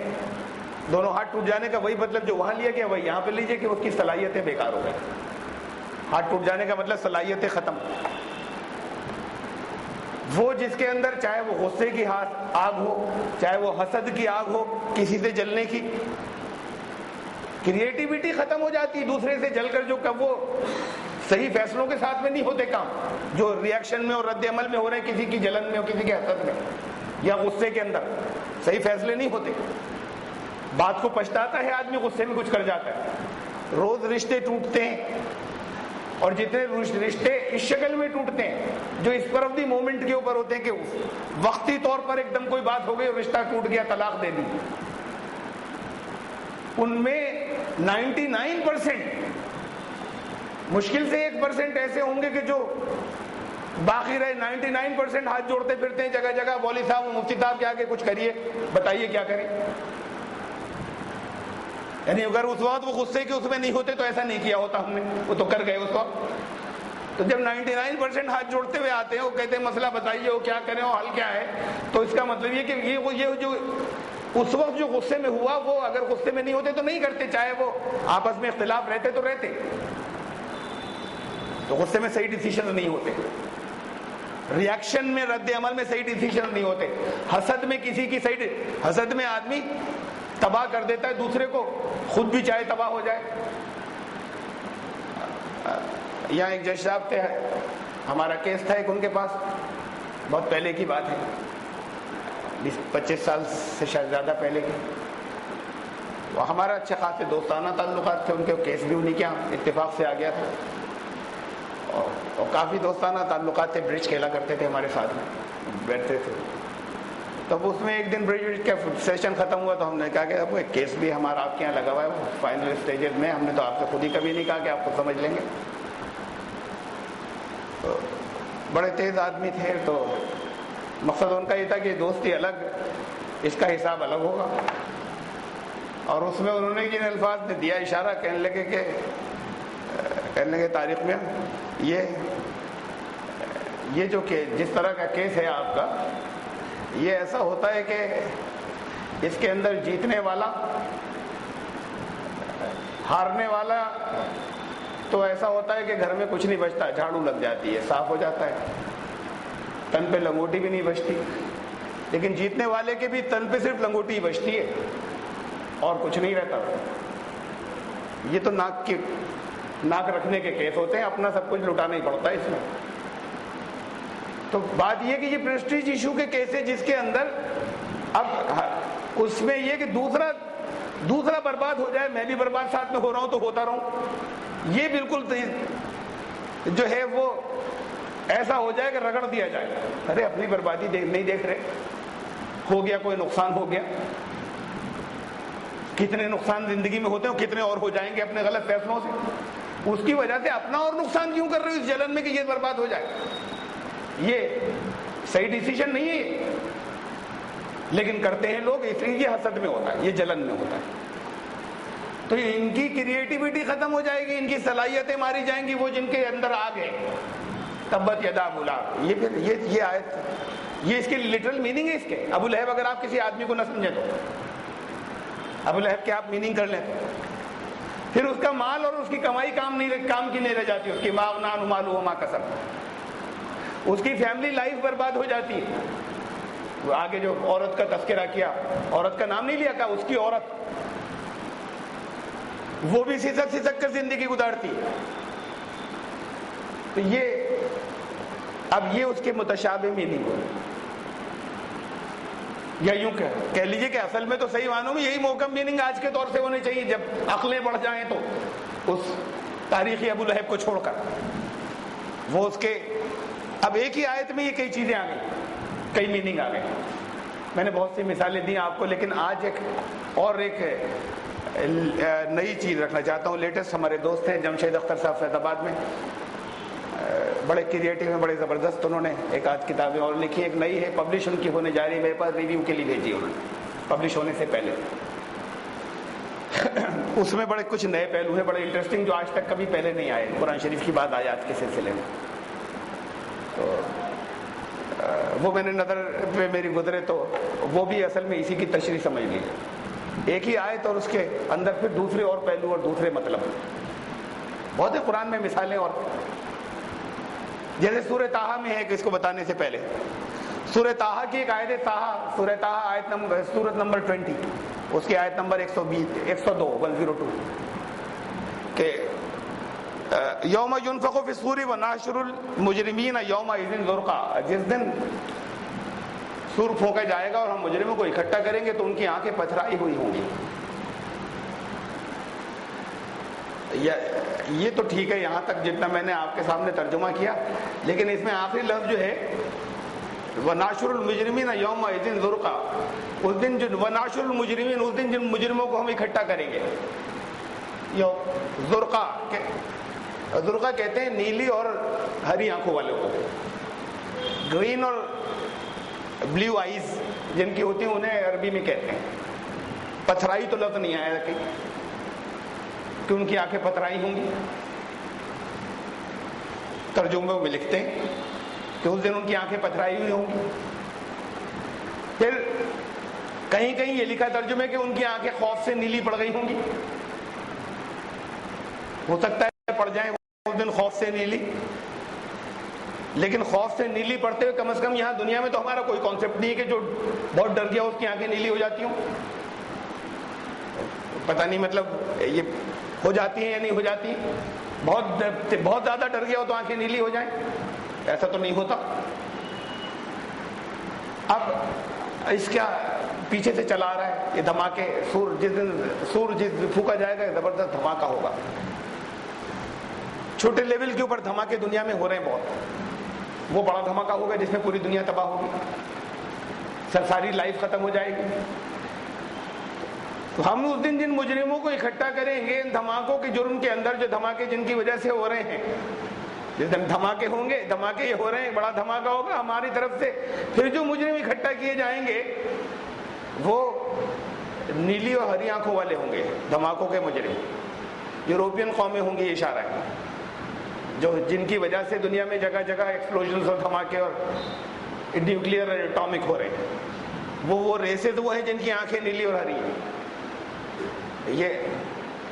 دونوں ہاتھ ٹوٹ جانے کا وہی مطلب جو وہاں لیا گیا وہی یہاں پہ لیجئے کہ اس کی صلاحیتیں بیکار ہو گئی۔ ہاتھ ٹوٹ جانے کا مطلب صلاحیتیں ختم، وہ جس کے اندر چاہے وہ غصے کی آگ ہو، چاہے وہ حسد کی آگ ہو، کسی سے جلنے کی، کریٹیوٹی ختم ہو جاتی، دوسرے سے جل کر جو وہ صحیح فیصلوں کے ساتھ میں نہیں ہوتے کام، جو ری ایکشن میں اور رد عمل میں ہو رہے ہیں، کسی کی جلن میں اور کسی کے حسد میں یا غصے کے اندر صحیح فیصلے نہیں ہوتے، بات کو پچھتاتا ہے آدمی، غصے میں کچھ کر جاتا ہے، روز رشتے ٹوٹتے ہیں، اور جتنے رشتے اس شکل میں ٹوٹتے ہیں جو اس پر دی مومنٹ کے اوپر ہوتے ہیں کہ وقتی طور پر ایک دم کوئی بات ہو گئی اور رشتہ ٹوٹ گیا، طلاق دے دی، ان میں 99% مشکل سے 1% ایسے ہوں گے کہ جو باقی رہے، 99% ہاتھ جوڑتے پھرتے ہیں جگہ جگہ، مولوی صاحب مفتی صاحب کے آگے کچھ کریے، بتائیے کیا کریں، یعنی اگر اس وقت وہ غصے کے اس میں نہیں ہوتے تو ایسا نہیں کیا ہوتا ہم نے، وہ تو کر گئے اس وقت۔ تو جب 99% ہاتھ جوڑتے ہوئے آتے ہیں، وہ کہتے ہیں مسئلہ بتائیے، وہ کیا کریں، وہ حل کیا ہے، تو اس کا مطلب یہ کہ یہ جو اس وقت جو غصے میں ہوا، وہ اگر غصے میں نہیں ہوتے تو نہیں کرتے، چاہے وہ آپس میں اختلاف رہتے تو رہتے، تو غصے میں صحیح ڈیسیشن نہیں ہوتے، ری ایکشن میں رد عمل میں صحیح ڈیسیشن نہیں ہوتے، حسد میں کسی کی صحیح، حسد میں آدمی تباہ کر دیتا ہے دوسرے کو، خود بھی چاہے تباہ ہو جائے. یہاں ایک جج صاحب تھے، ہمارا کیس تھا ایک ان کے پاس، بہت پہلے کی بات ہے، 20-25 سال سے شاید زیادہ پہلے کی. وہ ہمارا اچھے خاصے دوستانہ تعلقات تھے، ان کے کیس بھی انہیں کیا اتفاق سے آ گیا تھا، اور کافی دوستانہ تعلقات تھے. برج کھیلا کرتے تھے ہمارے ساتھ میں، بیٹھتے تھے. تب اس میں ایک دن برج کا سیشن ختم ہوا تو ہم نے کہا کہ اب ایک کیس بھی ہمارا آپ کے یہاں لگا ہوا ہے، وہ فائنل اسٹیجز میں، ہم نے تو آپ سے خود ہی کبھی نہیں کہا کہ آپ خود سمجھ لیں گے. تو بڑے تیز آدمی تھے، تو مقصد ان کا یہ تھا کہ دوستی الگ، اس کا حساب الگ ہوگا. اور اس میں انہوں نے جن الفاظ نے دیا اشارہ، کہنے لگے تاریخ میں یہ جو کہ جس طرح کا کیس ہے آپ کا، یہ ایسا ہوتا ہے کہ اس کے اندر جیتنے والا ہارنے والا تو ایسا ہوتا ہے کہ گھر میں کچھ نہیں بچتا، جھاڑو لگ جاتی ہے، صاف ہو جاتا ہے، تن پہ لنگوٹی بھی نہیں بچتی. لیکن جیتنے والے کے بھی تن پہ صرف لنگوٹی ہی بچتی ہے اور کچھ نہیں رہتا. یہ تو ناک رکھنے کے کیس ہوتے ہیں، اپنا سب کچھ لٹانا ہی پڑتا ہے اس میں. تو بات یہ کہ یہ پریسٹیج ایشو کے کیس ہے جس کے اندر اب اس میں یہ کہ دوسرا برباد ہو جائے، میں بھی برباد ساتھ میں ہو رہا ہوں تو ہوتا رہوں، یہ بالکل جو ہے وہ ایسا ہو جائے کہ رگڑ دیا جائے. ارے اپنی بربادی نہیں دیکھ رہے، ہو گیا کوئی نقصان ہو گیا. کتنے نقصان زندگی میں ہوتے ہیں، کتنے اور ہو جائیں گے اپنے غلط فیصلوں سے. اس کی وجہ سے اپنا اور نقصان کیوں کر رہے ہو اس جلن میں کہ یہ برباد ہو جائے؟ یہ صحیح ڈیسیژن نہیں ہے، لیکن کرتے ہیں لوگ، اس لیے یہ حسد میں ہوتا ہے، یہ جلن میں ہوتا ہے. تو ان کی کریٹیوٹی ختم ہو جائے گی، ان کی صلاحیتیں ماری جائیں گی. وہ جن کے اندر آ گئے تبت یدا ابو لہب، یہ پھر یہ آیت، یہ اس کے لٹرل میننگ ہے. اس کے ابو لہب اگر آپ کسی آدمی کو نہ سمجھیں تو ابو لہب کے آپ میننگ کر لیں تو پھر اس کا مال اور اس کی کمائی کام کی نہیں رہ جاتی. اس کی ما اغنی عنہ مالہ وما کسب، اس کی فیملی لائف برباد ہو جاتی ہے. وہ آگے جو عورت کا تذکرہ کیا، عورت کا نام نہیں لیا، کہا اس کی عورت، وہ بھی سسک کر زندگی گزارتی ہے. تو اب یہ اس کے متشابہ میننگ ہو، یا یوں کہہ لیجیے کہ اصل میں تو صحیح معنوں میں یہی محکم میننگ آج کے دور سے ہونے چاہیے، جب عقلیں بڑھ جائیں تو اس تاریخی ابو لہب کو چھوڑ کر وہ اس کے. اب ایک ہی آیت میں یہ کئی چیزیں آ گئی، کئی میننگ آ گئے. میں نے بہت سی مثالیں دی آپ کو، لیکن آج ایک نئی چیز رکھنا چاہتا ہوں. لیٹسٹ ہمارے دوست ہیں جمشید اختر صاحب فیض آباد میں، بڑے کریٹیو ہیں، بڑے زبردست. انہوں نے ایک آدھ کتابیں اور لکھی، ایک نئی ہے، پبلش ان کی ہونے جا رہی ہے، میرے پاس ریویو کے لیے بھیجی انہوں نے پبلش ہونے سے پہلے. اس میں بڑے کچھ نئے پہلو ہیں بڑے انٹرسٹنگ، جو آج تک کبھی پہلے نہیں آئے قرآن شریف کی بات آیات کے سلسلے میں. تو وہ میں نے نظر پہ میری گزرے تو وہ بھی اصل میں اسی کی تشریح سمجھ لیجیے. ایک ہی آیت اور اس کے اندر پھر دوسرے اور پہلو اور دوسرے مطلب. بہت ہے قرآن میں مثالیں. اور جیسے سورہ طٰہٰ میں ہے کہ اس کو بتانے سے پہلے سورہ طٰہٰ کی ایک آیت ہے، سورہ طٰہٰ سورۃ نمبر 20، اس کی آیت نمبر 102 کہ یوم ینفخ فی الصور ونحشر المجرمین یومئذ زرقا، جس دن سور پھونکا جائے گا اور ہم مجرموں کو اکٹھا کریں گے تو ان کی آنکھیں پتھرائی ہوئی ہوں گی. یہ تو ٹھیک ہے یہاں تک جتنا میں نے آپ کے سامنے ترجمہ کیا، لیکن اس میں آخری لفظ جو ہے وَنَحْشُرُ الْمُجْرِمِينَ يَوْمَئِذٍ زُرْقًا، اس دن جو وَنَحْشُرُ الْمُجْرِمِينَ، اس دن جن مجرموں کو ہم اکٹھا کریں گے. زرقا کہتے ہیں نیلی اور ہری آنکھوں والے کو، گرین اور بلیو آئیز جن کی ہوتی ہیں انہیں عربی میں کہتے ہیں. پتھرائی تو لفظ نہیں آیا کہ ان کی آنکھیں پتھرائی ہوں گی. ترجمے میں لکھتے ہیں کہ اس دن ان کی آنکھیں پتھرائی ہوئی ہوں گی. پھر کہیں کہیں یہ لکھا ترجمے کہ ان کی آنکھیں خوف سے نیلی پڑ گئی ہوں گی. ہو سکتا ہے پڑ جائیں اس دن خوف سے نیلی، لیکن خوف سے نیلی پڑتے ہوئے کم از کم یہاں دنیا میں تو ہمارا کوئی کانسیپٹ نہیں ہے کہ جو بہت ڈر گیا اس کی آنکھیں نیلی ہو جاتی ہوں. پتہ نہیں مطلب یہ ہو جاتی ہیں یا نہیں ہو جاتی. بہت زیادہ ڈر گیا ہو تو آنکھیں نیلی ہو جائیں, ایسا تو نہیں ہوتا. اب اس کا پیچھے سے چلا رہا ہے یہ دھماکے. جس دن پھونکا جائے گا زبردست دھماکہ ہوگا. چھوٹے لیول کے اوپر دھماکے دنیا میں ہو رہے ہیں بہت. وہ بڑا دھماکہ ہوگا جس میں پوری دنیا تباہ ہوگی, ساری لائف ختم ہو جائے گی. تو ہم اس دن جن مجرموں کو اکٹھا کریں گے ان دھماکوں کے جرم کے اندر, جو دھماکے جن کی وجہ سے ہو رہے ہیں, جس دن دھماکے ہوں گے, دھماکے یہ ہو رہے ہیں, بڑا دھماکہ ہوگا ہماری طرف سے, پھر جو مجرم اکٹھا کیے جائیں گے وہ نیلی اور ہری آنکھوں والے ہوں گے, دھماکوں کے مجرم یوروپین قومیں ہوں گی. یہ اشارہ ہے جو جن کی وجہ سے دنیا میں جگہ جگہ ایکسپلوژنز اور دھماکے اور نیوکلیئر اور ایٹامک ہو رہے ہیں. وہ ریسز وہ ہیں جن کی آنکھیں نیلی اور ہری ہیں. یہ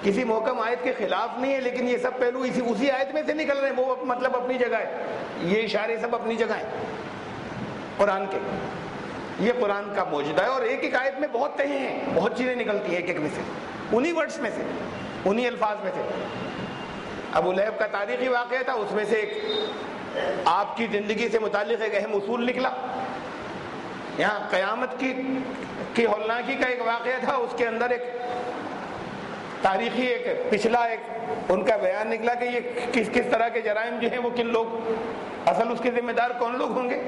کسی محکم آیت کے خلاف نہیں ہے, لیکن یہ سب پہلو اسی آیت میں سے نکل رہے ہیں. وہ مطلب اپنی جگہ ہے, یہ اشارے سب اپنی جگہ ہیں قرآن کے. یہ قرآن کا موجودہ ہے اور ایک ایک آیت میں بہت تہیں ہیں, بہت چیزیں نکلتی ہیں ایک ایک میں سے, انہی ورڈز میں سے, انہی الفاظ میں سے. ابو لہب کا تاریخی واقعہ تھا, اس میں سے ایک آپ کی زندگی سے متعلق ایک اہم اصول نکلا. یہاں قیامت کی ہولناکی کا ایک واقعہ تھا, اس کے اندر ایک تاریخی ایک پچھلا ایک ان کا بیان نکلا کہ یہ کس طرح کے جرائم جو ہیں وہ کن لوگ, اصل اس کے ذمہ دار کون لوگ ہوں گے.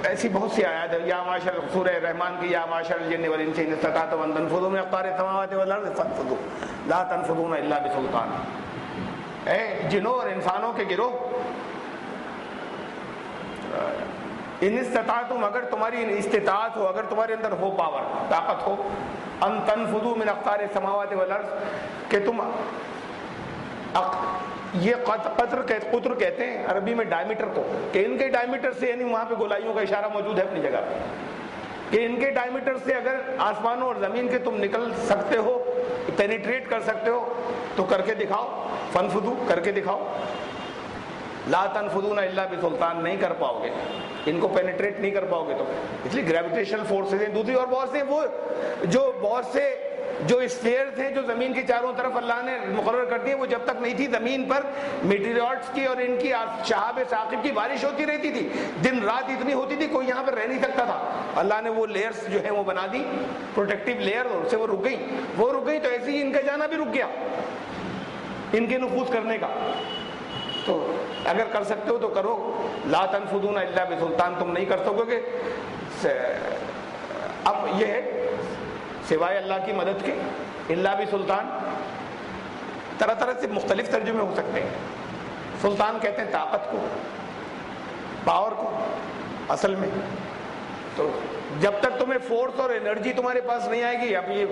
ایسی بہت سی آیات ہیں. یا معاشر سورہ رحمان کی یا معاشر الجن والانس ان استطعتم ان تنفذوا من اقطار السماوات والارض فانفذوا لا تنفذون الا بسلطان. اے جنوں اور انسانوں کے گروہ, ان استطاعتم, اگر تمہاری استطاعت ہو, اگر تمہارے اندر ہو پاور, طاقت ہو, ان تنفذوا من اقطار السماوات والارض, کہ تم یہ قطر کہتے ہیں عربی میں ڈائمیٹر کو, کہ ان کے ڈائمیٹر سے, یعنی وہاں پہ گولائیوں کا اشارہ موجود ہے اپنی جگہ پہ, کہ ان کے ڈائمیٹر سے اگر آسمانوں اور زمین کے تم نکل سکتے ہو, پینیٹریٹ کر سکتے ہو تو کر کے دکھاؤ. فانفذوا, کر کے دکھاؤ. لا تنفذون الا بسلطان, نہیں کر پاؤ گے, ان کو پینیٹریٹ نہیں کر پاؤ گے تو, اس لیے گریویٹیشنل فورسز ہیں. دوسری اور بہت سے وہ جو بہت سے جو اسفیئرز ہیں جو زمین کے چاروں طرف اللہ نے مقرر کر دیے, وہ جب تک نہیں تھی زمین پر میٹیورائٹس کی اور ان کی شہاب ثاقب کی بارش ہوتی رہتی تھی, دن رات اتنی ہوتی تھی کوئی یہاں پر رہ نہیں سکتا تھا. اللہ نے وہ لیئرز جو ہیں وہ بنا دی, پروٹیکٹیو لیئر, اور سے وہ رک گئی تو ایسے ہی ان کا جانا بھی رک گیا, ان کے نفوذ کرنے کا. تو اگر کر سکتے ہو تو کرو. لا تنفذون الا بسلطان, تم نہیں کر سکو گے. اب یہ ہے سوائے اللہ کی مدد کے, الا بسلطان, طرح طرح سے مختلف ترجمے ہو سکتے ہیں. سلطان کہتے ہیں طاقت کو, پاور کو اصل میں. تو جب تک تمہیں فورس اور انرجی تمہارے پاس نہیں آئے گی, اب یہ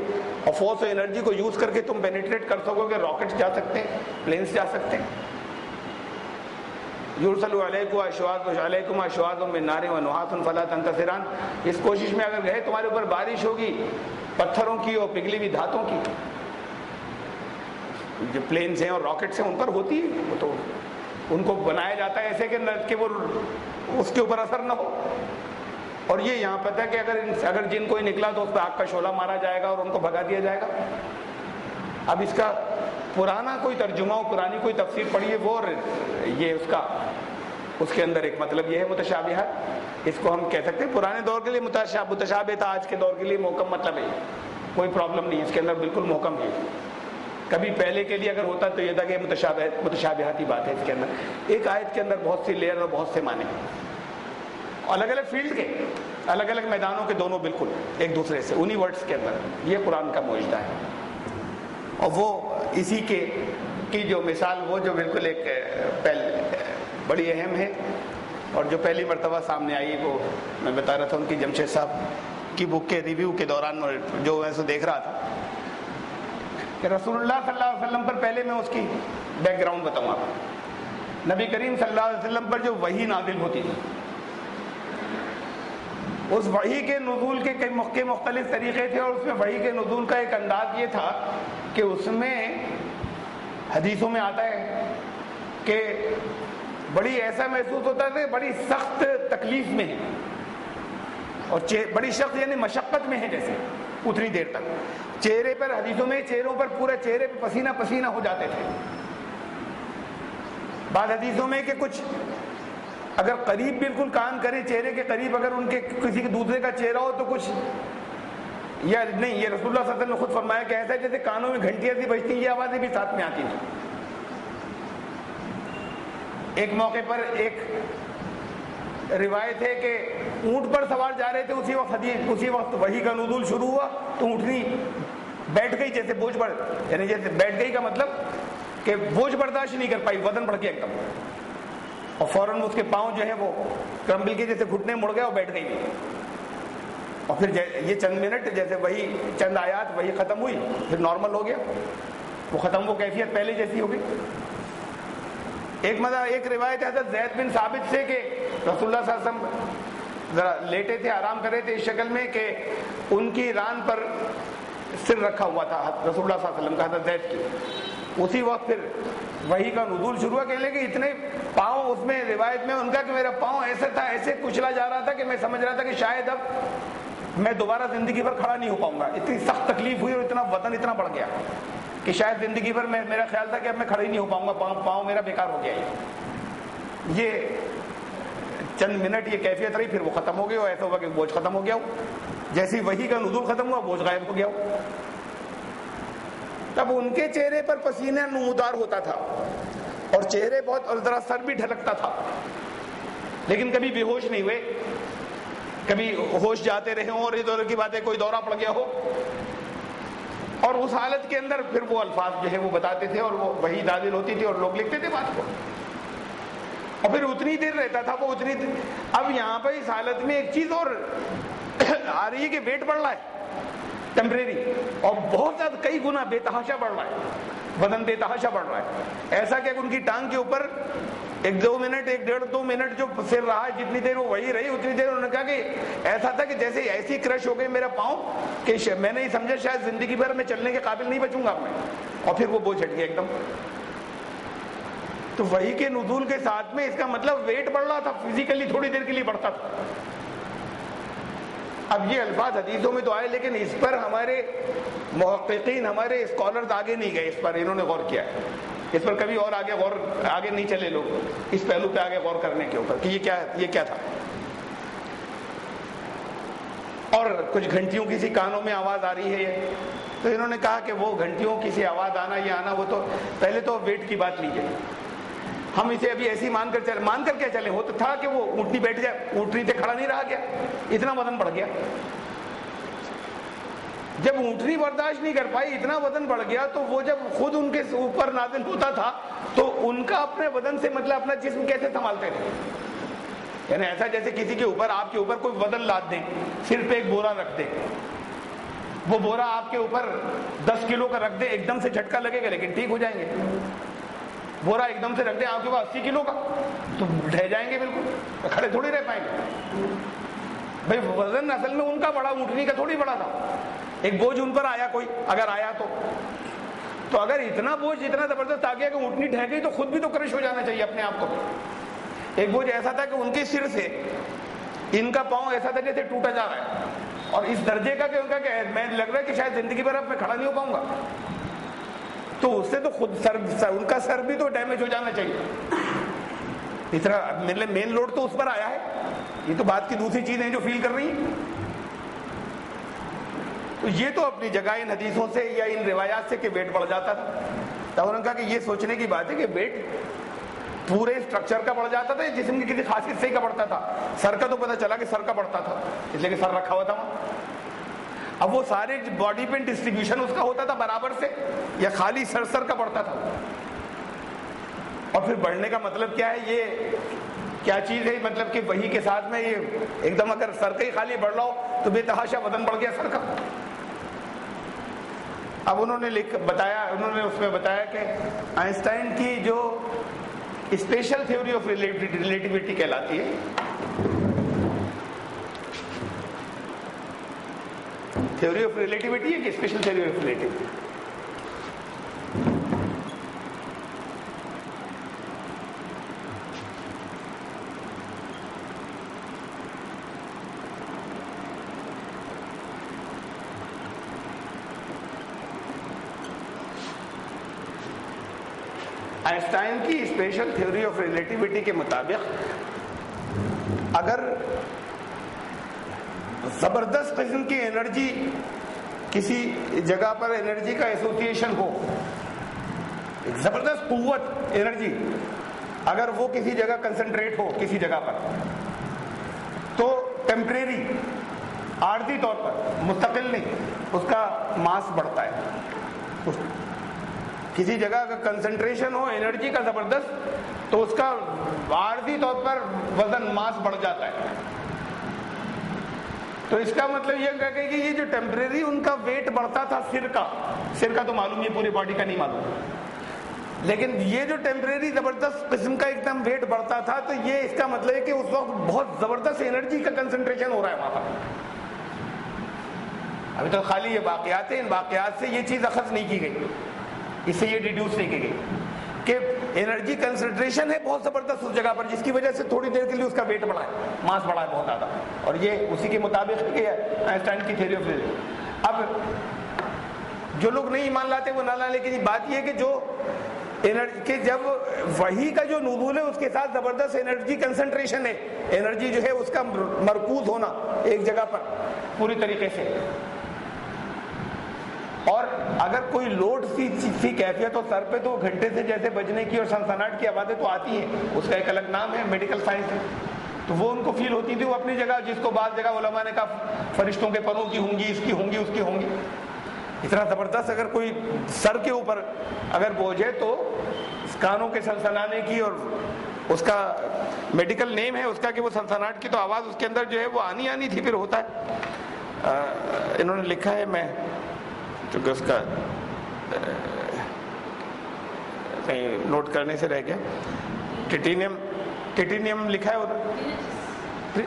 فورس اور انرجی کو یوز کر کے تم پینیٹریٹ کر سکو گے, راکٹس جا سکتے ہیں, پلینس جا سکتے ہیں. یرسل علیکم اشواظ من نار ونحاس فلا تنتصران, اس کوشش میں اگر گئے تمہارے اوپر بارش ہوگی پتھروں کی اور پگھلی ہوئی دھاتوں کی. جو پلینز ہیں اور راکٹس ہیں ان پر ہوتی ہے, وہ تو ان کو بنایا جاتا ہے ایسے کہ وہ اس کے اوپر اثر نہ ہو. اور یہ یہاں پتہ ہے کہ اگر جن کوئی نکلا تو اس پہ آگ کا شعلہ مارا جائے گا اور ان کو بھگا دیا جائے گا. اب اس کا پرانا کوئی ترجمہ ہو, پرانی کوئی تفسیر پڑھیے وہ, اور یہ اس کے اندر ایک مطلب یہ ہے متشابہات, اس کو ہم کہہ سکتے ہیں پرانے دور کے لیے متشابہ تھا, آج کے دور کے لیے محکم مطلب ہے, کوئی پرابلم نہیں, اس کے اندر بالکل محکم ہے. کبھی پہلے کے لیے اگر ہوتا تو یہ تھا کہ متشابہاتی بات ہے. اس کے اندر ایک آیت کے اندر بہت سی لیئر اور بہت سے معنی, الگ الگ فیلڈ کے, الگ الگ میدانوں کے, دونوں بالکل ایک دوسرے سے, انہی ورڈز کے اندر. یہ قرآن کا معجزہ ہے. اور وہ اسی کی جو مثال, وہ جو بالکل ایک بڑی اہم ہے اور جو پہلی مرتبہ سامنے آئی, وہ میں بتا رہا تھا ان کی جمشید صاحب کی بک کے ریویو کے دوران, جو میں اسے دیکھ رہا تھا کہ رسول اللہ صلی اللہ علیہ وسلم پر, پہلے میں اس کی بیک گراؤنڈ بتاؤں آپ. نبی کریم صلی اللہ علیہ وسلم پر جو وحی نازل ہوتی تھی, اس وحی کے نزول کے کئی مختلف طریقے تھے, اور اس میں وحی کے نزول کا ایک انداز یہ تھا کہ اس میں حدیثوں میں آتا ہے کہ بڑی ایسا محسوس ہوتا ہے کہ بڑی سخت تکلیف میں ہے, اور بڑی سخت یعنی مشقت میں ہے, جیسے اتنی دیر تک. چہرے پر حدیثوں میں چہروں پر پورے چہرے پہ پسینہ پسینہ ہو جاتے تھے. بعض حدیثوں میں کہ کچھ اگر قریب بالکل کان کرے چہرے کے قریب اگر ان کے کسی کے دوسرے کا چہرہ ہو تو کچھ یا نہیں, یہ رسول اللہ صلی اللہ علیہ وسلم نے خود فرمایا کہ ایسا جیسے کانوں میں گھنٹیاں سی بجتی ہیں, یہ آوازیں بھی ساتھ میں آتی ہیں. ایک موقع پر ایک روایت ہے کہ اونٹ پر سوار جا رہے تھے, اسی وقت وحی کا نزول شروع ہوا تو اونٹنی بیٹھ گئی, جیسے بوجھ بڑھ, یعنی جیسے بیٹھ گئی کا مطلب کہ بوجھ برداشت نہیں کر پائی, وزن بڑھ گیا ایک دم, اور فوراً اس کے پاؤں جو ہے وہ کرمبل کے جیسے گھٹنے مڑ گئے اور بیٹھ گئی. اور پھر یہ چند منٹ جیسے وہی چند آیات وہی ختم ہوئی, پھر نارمل ہو گیا, وہ ختم, وہ کیفیت پہلے جیسی ہو گئی. ایک روایت ہے حضرت زید بن ثابت سے کہ رسول اللہ صلی اللہ علیہ وسلم ذرا لیٹے تھے, آرام کر رہے تھے اس شکل میں کہ ان کی ران پر سر رکھا ہوا تھا رسول اللہ صلی اللہ علیہ وسلم کا, حضرت زید کی. اسی وقت پھر وحی کا نزول شروع ہوا. کہنے لگے اتنے پاؤں, اس میں روایت میں ان کا کہ میرا پاؤں ایسے تھا, ایسے کچلا جا رہا تھا کہ میں سمجھ رہا تھا کہ شاید اب میں دوبارہ زندگی پر کھڑا نہیں ہو پاؤں گا. اتنی سخت تکلیف ہوئی اور اتنا وزن اتنا بڑھ گیا کہ شاید زندگی بھر میرا خیال تھا کہ اب میں کھڑا ہی نہیں ہو پاؤں گا, پاؤں میرا بیکار ہو گیا. یہ چند منٹ یہ کیفیت رہی, پھر وہ ختم ہو گئی, اور ایسا ہوا کہ بوجھ ختم ہو گیا ہو. جیسے وحی کا نزول ختم ہوا بوجھ غائب ہو گیا ہو. تب ان کے چہرے پر پسینہ نمودار ہوتا تھا اور چہرے بہت, اور ذرا سر بھی ڈھلکتا تھا, لیکن کبھی بے ہوش نہیں ہوئے, کبھی ہوش جاتے رہے ہوں اور ادھر کی باتیں کوئی دورہ پڑ گیا ہو. اور اس حالت کے اندر پھر وہ الفاظ جو ہے وہ بتاتے تھے, اور وہ وحی نازل ہوتی تھی اور لوگ لکھتے تھے بات کو, اور پھر اتنی دیر رہتا تھا وہ, اتنی دیر. اب یہاں پہ اس حالت میں ایک چیز اور آ رہی ہے کہ ویٹ بڑھ رہا ہے ٹیمپریری, اور بہت زیادہ کئی گنا بے تحاشا بڑھ رہا ہے, وزن بے تحاشا بڑھ رہا ہے. ایسا کہ ان کی ٹانگ کے اوپر 1-2 منٹ 1-1.5-2 منٹ جو سر رہا ہے, جتنی دیر وہ وہی رہی اتنی دیر انہوں نے کہا کہ ایسا تھا کہ جیسے ایسی کرش ہو گئی میرا پاؤں کہ میں نے یہ سمجھا شاید زندگی بھر میں چلنے کے قابل نہیں بچوں گا میں. اور پھر وہ بوجھ ہٹ گیا ایک دم. تو وحی کے نزول کے ساتھ میں اس کا مطلب ویٹ بڑھ رہا تھا, فزیکلی تھوڑی دیر کے لیے بڑھتا تھا. اب یہ الفاظ حدیثوں میں تو آئے, لیکن اس پر ہمارے محققین, ہمارے اسکالرز آگے نہیں گئے, اس پر انہوں نے غور کیا ہے. اس پر کبھی اور آگے نہیں چلے لوگ اس پہلو پہ آگے غور کرنے کے اوپر کہ یہ کیا تھا. اور کچھ گھنٹیوں کی سی کانوں میں آواز آ رہی ہے, تو انہوں نے کہا کہ وہ گھنٹیوں کی سی آواز آنا, یہ آنا, وہ تو پہلے تو ویٹ کی بات لیجیے, ہم اسے ابھی ایسی مان کر کیا چلے. ہو تو تھا کہ وہ اونٹنی بیٹھ جائے, اونٹنی سے کھڑا نہیں رہا گیا, اتنا وزن بڑھ گیا. جب اونٹنی برداشت نہیں کر پائی, اتنا وزن بڑھ گیا, تو وہ جب خود ان کے اوپر نازل ہوتا تھا تو ان کا اپنے وزن سے مطلب اپنا جسم کیسے سنبھالتے تھے. یعنی ایسا جیسے کسی کے اوپر, آپ کے اوپر کوئی وزن لاد دیں, سر پہ ایک بورا رکھ دیں, وہ بورا آپ کے اوپر 10 کلو کا رکھ دیں, ایک دم سے جھٹکا لگے گا لیکن ٹھیک ہو جائیں گے. بورا ایک دم سے رکھ دیں آپ کے پاس 80 کلو کا, تو ڈھہ جائیں گے بالکل, کھڑے تھوڑی رہ پائیں گے. بھائی وزن اصل میں ان کا بڑا, اونٹنی کا تھوڑی بڑا تھا. ایک بوجھ ان پر آیا, کوئی اگر آیا تو اگر اتنا بوجھ اتنا زبردست آ گیا کہ اونٹنی ڈھہ گئی تو خود بھی تو کرش ہو جانا چاہیے اپنے آپ کو. ایک بوجھ ایسا تھا کہ ان کے سر سے ان کا پاؤں ایسا تھا جیسے ٹوٹا جا رہا ہے, اور اس درجے کا کہ ان کا کہ میں لگ رہا ہے کہ شاید زندگی بھر اب میں کھڑا نہیں ہو پاؤں گا. تو اس سے تو خود ان کا سر بھی تو ڈیمیج ہو جانا چاہیے. اس طرح مین لوڈ تو اس پر آیا ہے. یہ تو بات کی دوسری چیز ہے جو فیل کر رہی ہیں. تو یہ تو اپنی جگہ ان حدیثوں سے یا ان روایات سے کہ ویٹ بڑھ جاتا تھا. تو انہوں نے کہا کہ یہ سوچنے کی بات ہے کہ ویٹ پورے اسٹرکچر کا بڑھ جاتا تھا, جسم کی کسی خاص حصے کا بڑھتا تھا. سر کا تو پتہ چلا کہ سر کا بڑھتا تھا, اس لیے کہ سر رکھا ہوا تھا وہاں. اب وہ سارے باڈی پہ ڈسٹریبیوشن اس کا ہوتا تھا برابر سے, یا خالی سر کا بڑھتا تھا. اور پھر بڑھنے کا مطلب کیا ہے, یہ کیا چیز ہے, مطلب کہ وحی کے ساتھ میں یہ ایک دم اگر سر کا ہی خالی بڑھ رہا ہو تو بے تحاشا وزن بڑھ گیا سر کا. اب انہوں نے اس میں بتایا کہ آئنسٹائن کی جو اسپیشل تھیوری آف ریلیٹیوٹی کہلاتی ہے, تھیوری آف ریلیٹیوٹی ہے کہ special theory of relativity, Einstein کی اسپیشل تھیوری آف ریلیٹیوٹی کے مطابق اگر زبردست قسم کی انرجی کسی جگہ پر انرجی کا ایسوسیشن ہو، زبردست قوت انرجی اگر وہ کسی جگہ کنسنٹریٹ ہو کسی جگہ پر، تو ٹیمپریری عارضی طور پر، مستقل نہیں، اس کا ماس بڑھتا ہے. کسی جگہ کا کنسنٹریشن ہو انرجی کا زبردست تو اس کا عارضی طور پر وزن ماس بڑھ جاتا ہے. تو اس کا مطلب یہ کہ یہ جو ٹیمپریری ان کا ویٹ بڑھتا تھا سر کا تو معلوم، یہ پوری باڈی کا نہیں معلوم، لیکن یہ جو ٹیمپریری زبردست قسم کا ایک دم ویٹ بڑھتا تھا، تو یہ اس کا مطلب ہے کہ اس وقت بہت زبردست انرجی کا کنسنٹریشن ہو رہا ہے وہاں پر. ابھی تو خالی یہ واقعات ہیں، ان واقعات سے یہ چیز اخذ نہیں کی گئی، اس سے یہ ڈیڈیوس نہیں کی گئی کہ انرجی کنسنٹریشن ہے بہت زبردست اس جگہ پر، جس کی وجہ سے تھوڑی دیر کے لیے اس کا ویٹ بڑھا ہے، ماس بڑھا ہے بہت زیادہ. اور یہ اسی کے مطابق ہے آئنسٹائن کی تھیوری آف ریلیٹیوٹی. اب جو لوگ نہیں ایمان لاتے وہ نہ لائیں، لیکن یہ بات یہ ہے کہ جو کہ جب وحی کا جو نزول ہے اس کے ساتھ زبردست انرجی کنسنٹریشن ہے، انرجی جو ہے اس کا مرکوز ہونا ایک جگہ پر پوری طریقے سے، اور اگر کوئی لوڈ سی کیفیت ہو سر پہ تو گھنٹے سے جیسے بجنے کی اور سنسناٹ کی آوازیں تو آتی ہیں، اس کا ایک الگ نام ہے میڈیکل سائنس ہے، تو وہ ان کو فیل ہوتی تھی وہ اپنی جگہ، جس کو بعض جگہ علماء نے کہا فرشتوں کے پروں کی ہوں گی، اس کی ہوں گی، اس کی ہوں گی. اتنا زبردست اگر کوئی سر کے اوپر اگر بوجھ ہے تو کانوں کے سنسنانے کی، اور اس کا میڈیکل نیم ہے اس کا کہ وہ سنسناٹ کی تو آواز اس کے اندر جو ہے وہ آنی تھی. پھر ہوتا ہے انہوں نے لکھا ہے، میں چونکہ اس کا کہیں نوٹ کرنے سے رہ گیا، ٹیٹینیم لکھا ہے ادھر،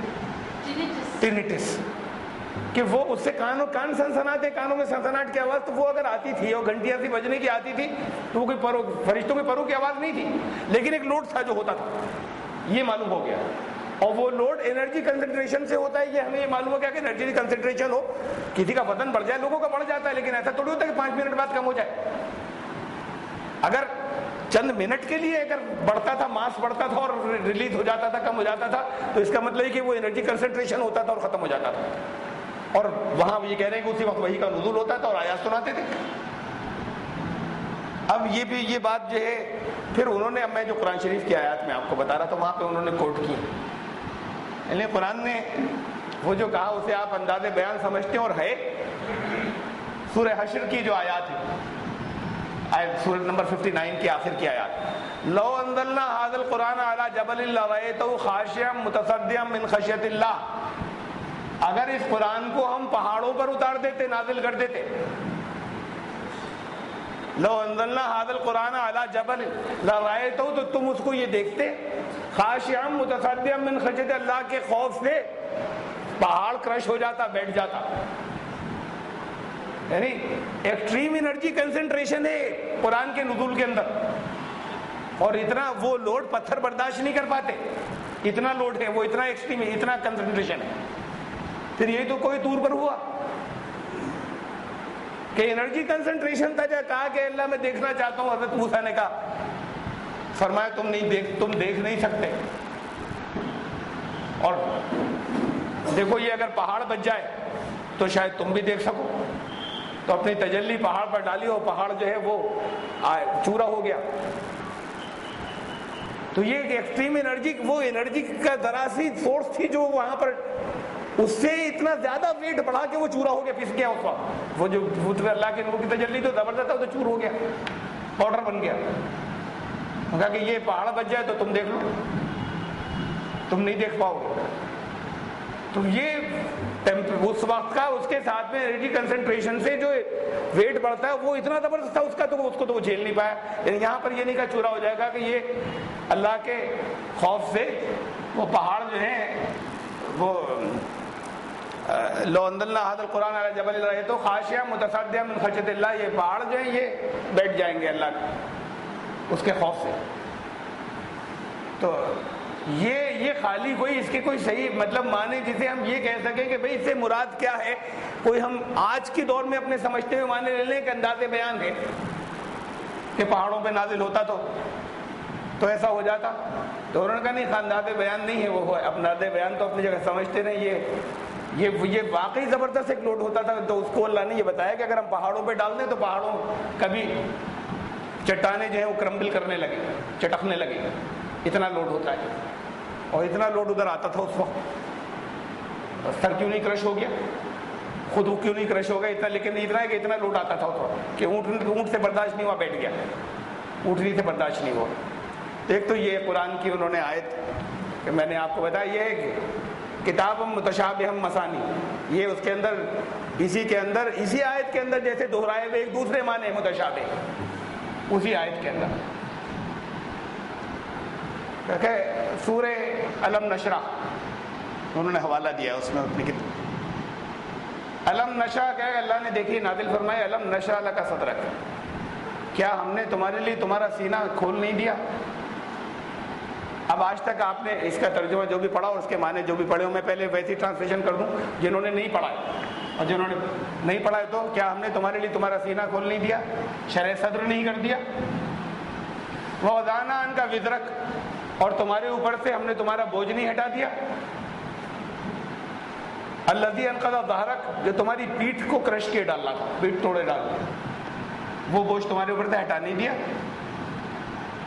ٹینیٹس، کہ وہ اس سے کان سنسناتے، کانوں میں سنسناٹ کی آواز تو وہ اگر آتی تھی اور گھنٹیاں سی بجنے کی آتی تھی تو وہ کوئی فرشتوں کے پروں کی آواز نہیں تھی، لیکن ایک لوڈ تھا جو ہوتا تھا، یہ معلوم ہو گیا. اور وہ لوڈ انرجی کنسنٹریشن سے ہوتا ہے، یہ ہمیں یہ معلوم ہو گیا کہ انرجی کنسنٹریشن ہو، کسی کا وزن بڑھ جائے، لوگوں کا بڑھ جاتا ہے، لیکن ایسا تھوڑی ہوتا ہے کہ 5 منٹ بعد کم ہو جائے. اگر چند منٹ کے لیے اگر بڑھتا تھا، ماس بڑھتا تھا اور ریلیز ہو جاتا تھا، کم ہو جاتا تھا، تو اس کا مطلب ہے کہ وہ انرجی کنسنٹریشن ہوتا تھا اور ختم ہو جاتا تھا. اور وہاں یہ کہہ رہے ہیں کہ اسی وقت وحی کا نزول ہوتا تھا اور آیات سناتے تھے. اب یہ بات جو ہے پھر انہوں نے، اب میں جو قرآن شریف کی آیات میں آپ کو بتا رہا تھا وہاں پہ انہوں نے کوٹ کی، یعنی قرآن نے وہ جو کہا اسے آپ انداز بیان سمجھتے ہیں، اور ہے سورہ حشر کی جو آیات ہے، سورہ نمبر 59 کی آخر کی آیات، لو انزلنا هذا القرآن على جبل لرأيته خاشعا متصدعا من خشية الله، اگر اس قرآن کو ہم پہاڑوں پر اتار دیتے، نازل کر دیتے، لو انزلنا هذا القرآن على جبل لرأيته، تو تم اس کو یہ دیکھتے خاشعا متصدعا من خشیۃ اللہ کے خوف سے پہاڑ کرش ہو جاتا، بیٹھ جاتا. یعنی ایکسٹریم انرجی کنسنٹریشن ہے قرآن کے نزول کے اندر، اور اتنا وہ لوڈ پتھر برداشت نہیں کر پاتے، اتنا لوڈ ہے، وہ اتنا ایکسٹریم ہے، اتنا کنسنٹریشن ہے. پھر یہی تو کوئی طور پر ہوا کہ انرجی کنسنٹریشن تھا، جب کہا کہ اللہ میں دیکھنا چاہتا ہوں، حضرت موسیٰ نے کہا، فرمایا تم دیکھ نہیں سکتے. اور دیکھو یہ اگر پہاڑ بچ جائے تو شاید تم بھی دیکھ سکو، تو اپنی تجلی پہاڑ پر ڈالی اور پہاڑ جو ہے وہ چورا ہو گیا. تو یہ ایکسٹریم انرجی، وہ انرجی کا ذرا سی سورس تھی جو وہاں پر، اس سے اتنا زیادہ ویٹ بڑھا کہ وہ چورا ہو گیا، پس گیا اس وقت. وہ جو اللہ کے نور کی تجلی تو زبردست تھا، تو چور ہو گیا، پاؤڈر بن گیا. کہا کہ یہ پہاڑ بچ جائے تو تم دیکھ لو، تم نہیں دیکھ پاؤ گے. تو یہ اس وقت کا اس کے ساتھ میں انرجی کنسنٹریشن سے جو ویٹ بڑھتا ہے وہ اتنا زبردست تھا اس کا، تو اس کو تو وہ جھیل نہیں پایا. یعنی یہاں پر یہ نہیں کہا چورا ہو جائے گا، کہ یہ اللہ کے خوف سے وہ پہاڑ جو ہیں وہ لو انزلنا هذا القرآن على جبل لرأيته خاشعا متصدعا من خشية الله، یہ پہاڑ جو ہیں یہ بیٹھ جائیں گے اللہ کے اس کے خوف سے. تو یہ خالی کوئی اس کے کوئی صحیح مطلب معنی جسے ہم یہ کہہ سکیں کہ بھئی اس سے مراد کیا ہے، کوئی ہم آج کے دور میں اپنے سمجھتے ہوئے معنی لے لیں کہ انداز بیان ہے، کہ پہاڑوں پہ نازل ہوتا تو ایسا ہو جاتا. تو انہوں نے کہا نہیں، خانداد بیان نہیں ہے وہ، اپناد بیان تو اپنی جگہ سمجھتے رہے. یہ واقعی زبردست ایک لوڈ ہوتا تھا. تو اس کو اللہ نے یہ بتایا کہ اگر ہم پہاڑوں پہ ڈال دیں تو پہاڑوں کبھی چٹانیں جو ہیں وہ کرمبل کرنے لگے، چٹکنے لگے. اتنا لوڈ ہوتا ہے. اور اتنا لوڈ ادھر آتا تھا اس وقت. سر کیوں نہیں کرش ہو گیا، خود وہ کیوں نہیں کرش ہو گیا اتنا، لیکن اتنا ہے کہ اتنا لوڈ آتا تھا اس وقت کہ اونٹ سے برداشت نہیں ہوا، بیٹھ گیا. اونٹنی سے برداشت نہیں ہوا. ایک تو یہ قرآن کی انہوں نے آیت کہ میں نے آپ کو بتایا، یہ ہے کہ کتاب متشابہ مثانی، یہ اس کے اندر اسی آیت کے اندر جیسے دہرائے ہوئے ایک دوسرے معنی متشابہ اسی آیت کے اندر. کہ سورہ الم نشرح انہوں نے حوالہ دیا اس میں اپنی کتاب. الم نشرح کہ اللہ نے دیکھی نازل فرمایا الم نشرح لک صدرک، کیا ہم نے تمہارے لیے تمہارا سینہ کھول نہیں دیا. اب آج تک آپ نے اس کا ترجمہ جو بھی پڑھا اور اس کے معنی جو بھی پڑھے ہو، میں پہلے ویسی ٹرانسلیشن کر دوں جنہوں نے نہیں پڑھا ہے. اور جنہوں نے نہیں پڑھا ہے تو کیا ہم نے تمہارے لیے تمہارا سینہ کھول نہیں دیا، شرح صدر نہیں کر دیا. وَوَضَعْنَا عَنْكَ وِزْرَكَ، اور تمہارے اوپر سے ہم نے تمہارا بوجھ نہیں ہٹا دیا. الَّذِي أَنْقَضَ ظَهْرَكَ، جو تمہاری پیٹھ کو کرش کیے ڈالنا تھا، پیٹھ توڑے ڈال دیا، وہ بوجھ تمہارے اوپر سے ہٹا نہیں دیا.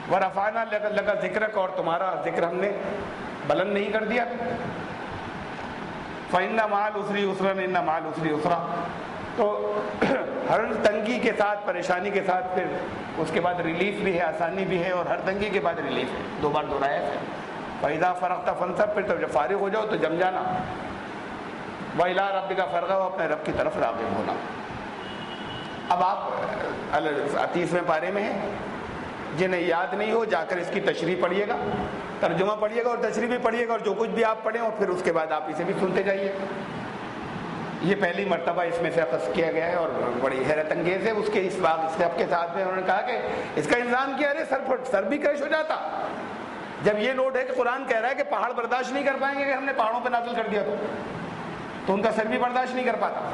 وَرَفَعْنَا لَكَ ذِكْرَكَ، اور تمہارا ذکر ہم نے بلند نہیں کر دیا. فَإِنَّ مَعَ الْعُسْرِ يُسْرًا إِنَّ مَعَ الْعُسْرِ يُسْرًا. تو ہر تنگی کے ساتھ، پریشانی کے ساتھ پھر اس کے بعد ریلیف بھی ہے، آسانی بھی ہے، اور ہر تنگی کے بعد ریلیف ہے. دو بار دہرایا ہے. فَإِذَا فَرَغْتَ فَانْصَبْ، پھر جب فارغ ہو جاؤ تو جم جانا. وَإِلَىٰ رَبِّكَ فَارْغَب، اپنے رب کی طرف راغب ہونا. اب آپ 30ویں پارے میں ہیں، جنہیں یاد نہیں ہو جا کر اس کی تشریح پڑھیے گا، ترجمہ پڑھیے گا اور تشریح بھی پڑھیے گا، اور جو کچھ بھی آپ پڑھیں اور پھر اس کے بعد آپ اسے بھی سنتے جائیے. یہ پہلی مرتبہ اس میں سے اخذ کیا گیا ہے اور بڑی حیرت انگیز ہے. اس کے اس سب کے ساتھ میں انہوں نے کہا کہ اس کا الزام کیا ہے، سر بھی کرش ہو جاتا. جب یہ نوٹ ہے کہ قرآن کہہ رہا ہے کہ پہاڑ برداشت نہیں کر پائیں گے کہ ہم نے پہاڑوں پہ نازل کر دیا تو ان کا سر بھی برداشت نہیں کر پاتا.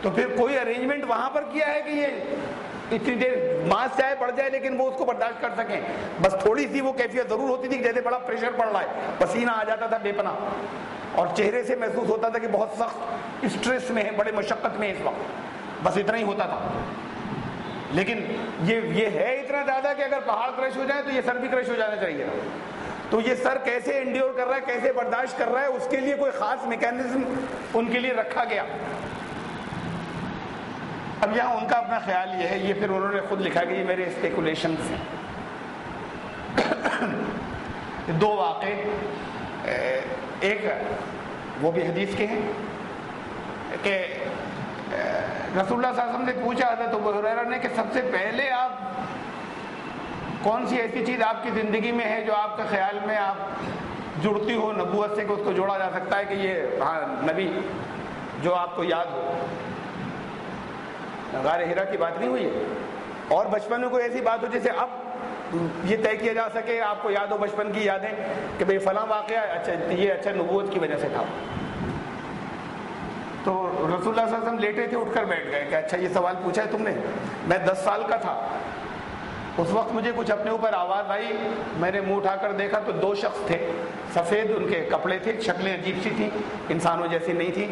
تو پھر کوئی ارینجمنٹ وہاں پر کیا ہے کہ یہ اتنی دیر ماس چاہے پڑ جائے لیکن وہ اس کو برداشت کر سکیں. بس تھوڑی سی وہ کیفیت ضرور ہوتی تھی کہ جیسے بڑا پریشر پڑ رہا ہے، پسینہ آ جاتا تھا بے پناہ، اور چہرے سے محسوس ہوتا تھا کہ بہت سخت اسٹریس میں ہے، بڑے مشقت میں اس وقت. بس اتنا ہی ہوتا تھا. لیکن یہ ہے اتنا زیادہ کہ اگر پہاڑ کرش ہو جائے تو یہ سر بھی کرش ہو جانا چاہیے. تو یہ سر کیسے انڈیور کر رہا ہے، کیسے برداشت کر رہا ہے، اس کے لیے کوئی خاص میکینزم ان کے لیے رکھا گیا. اب یہاں ان کا اپنا خیال یہ ہے، یہ پھر انہوں نے خود لکھا کہ یہ میرے اسپیکولیشنز ہیں. دو واقع، ایک وہ بھی حدیث کے ہیں کہ رسول اللہ صلی اللہ علیہ وسلم نے پوچھا حضرت ابو ہریرہ نے کہ سب سے پہلے آپ کون سی ایسی چیز آپ کی زندگی میں ہے جو آپ کے خیال میں آپ جڑتی ہو نبوت سے، کہ اس کو جوڑا جا سکتا ہے کہ یہ ہاں نبی جو آپ کو یاد ہو. غار ہرا کی بات نہیں ہوئی ہے، اور بچپن میں کوئی ایسی بات ہو جیسے اب یہ طے کیا جا سکے، آپ کو یاد ہو بچپن کی یادیں کہ بھئی فلاں واقعہ اچھا نبوت کی وجہ سے تھا. تو رسول اللہ صلی اللہ علیہ وسلم لیٹے تھے، اٹھ کر بیٹھ گئے کہ اچھا یہ سوال پوچھا ہے تم نے. میں 10 سال کا تھا اس وقت، مجھے کچھ اپنے اوپر آواز آئی، میں نے منہ اٹھا کر دیکھا تو 2 شخص تھے، سفید ان کے کپڑے تھے، شکلیں عجیب سی تھیں، انسانوں جیسی نہیں تھیں.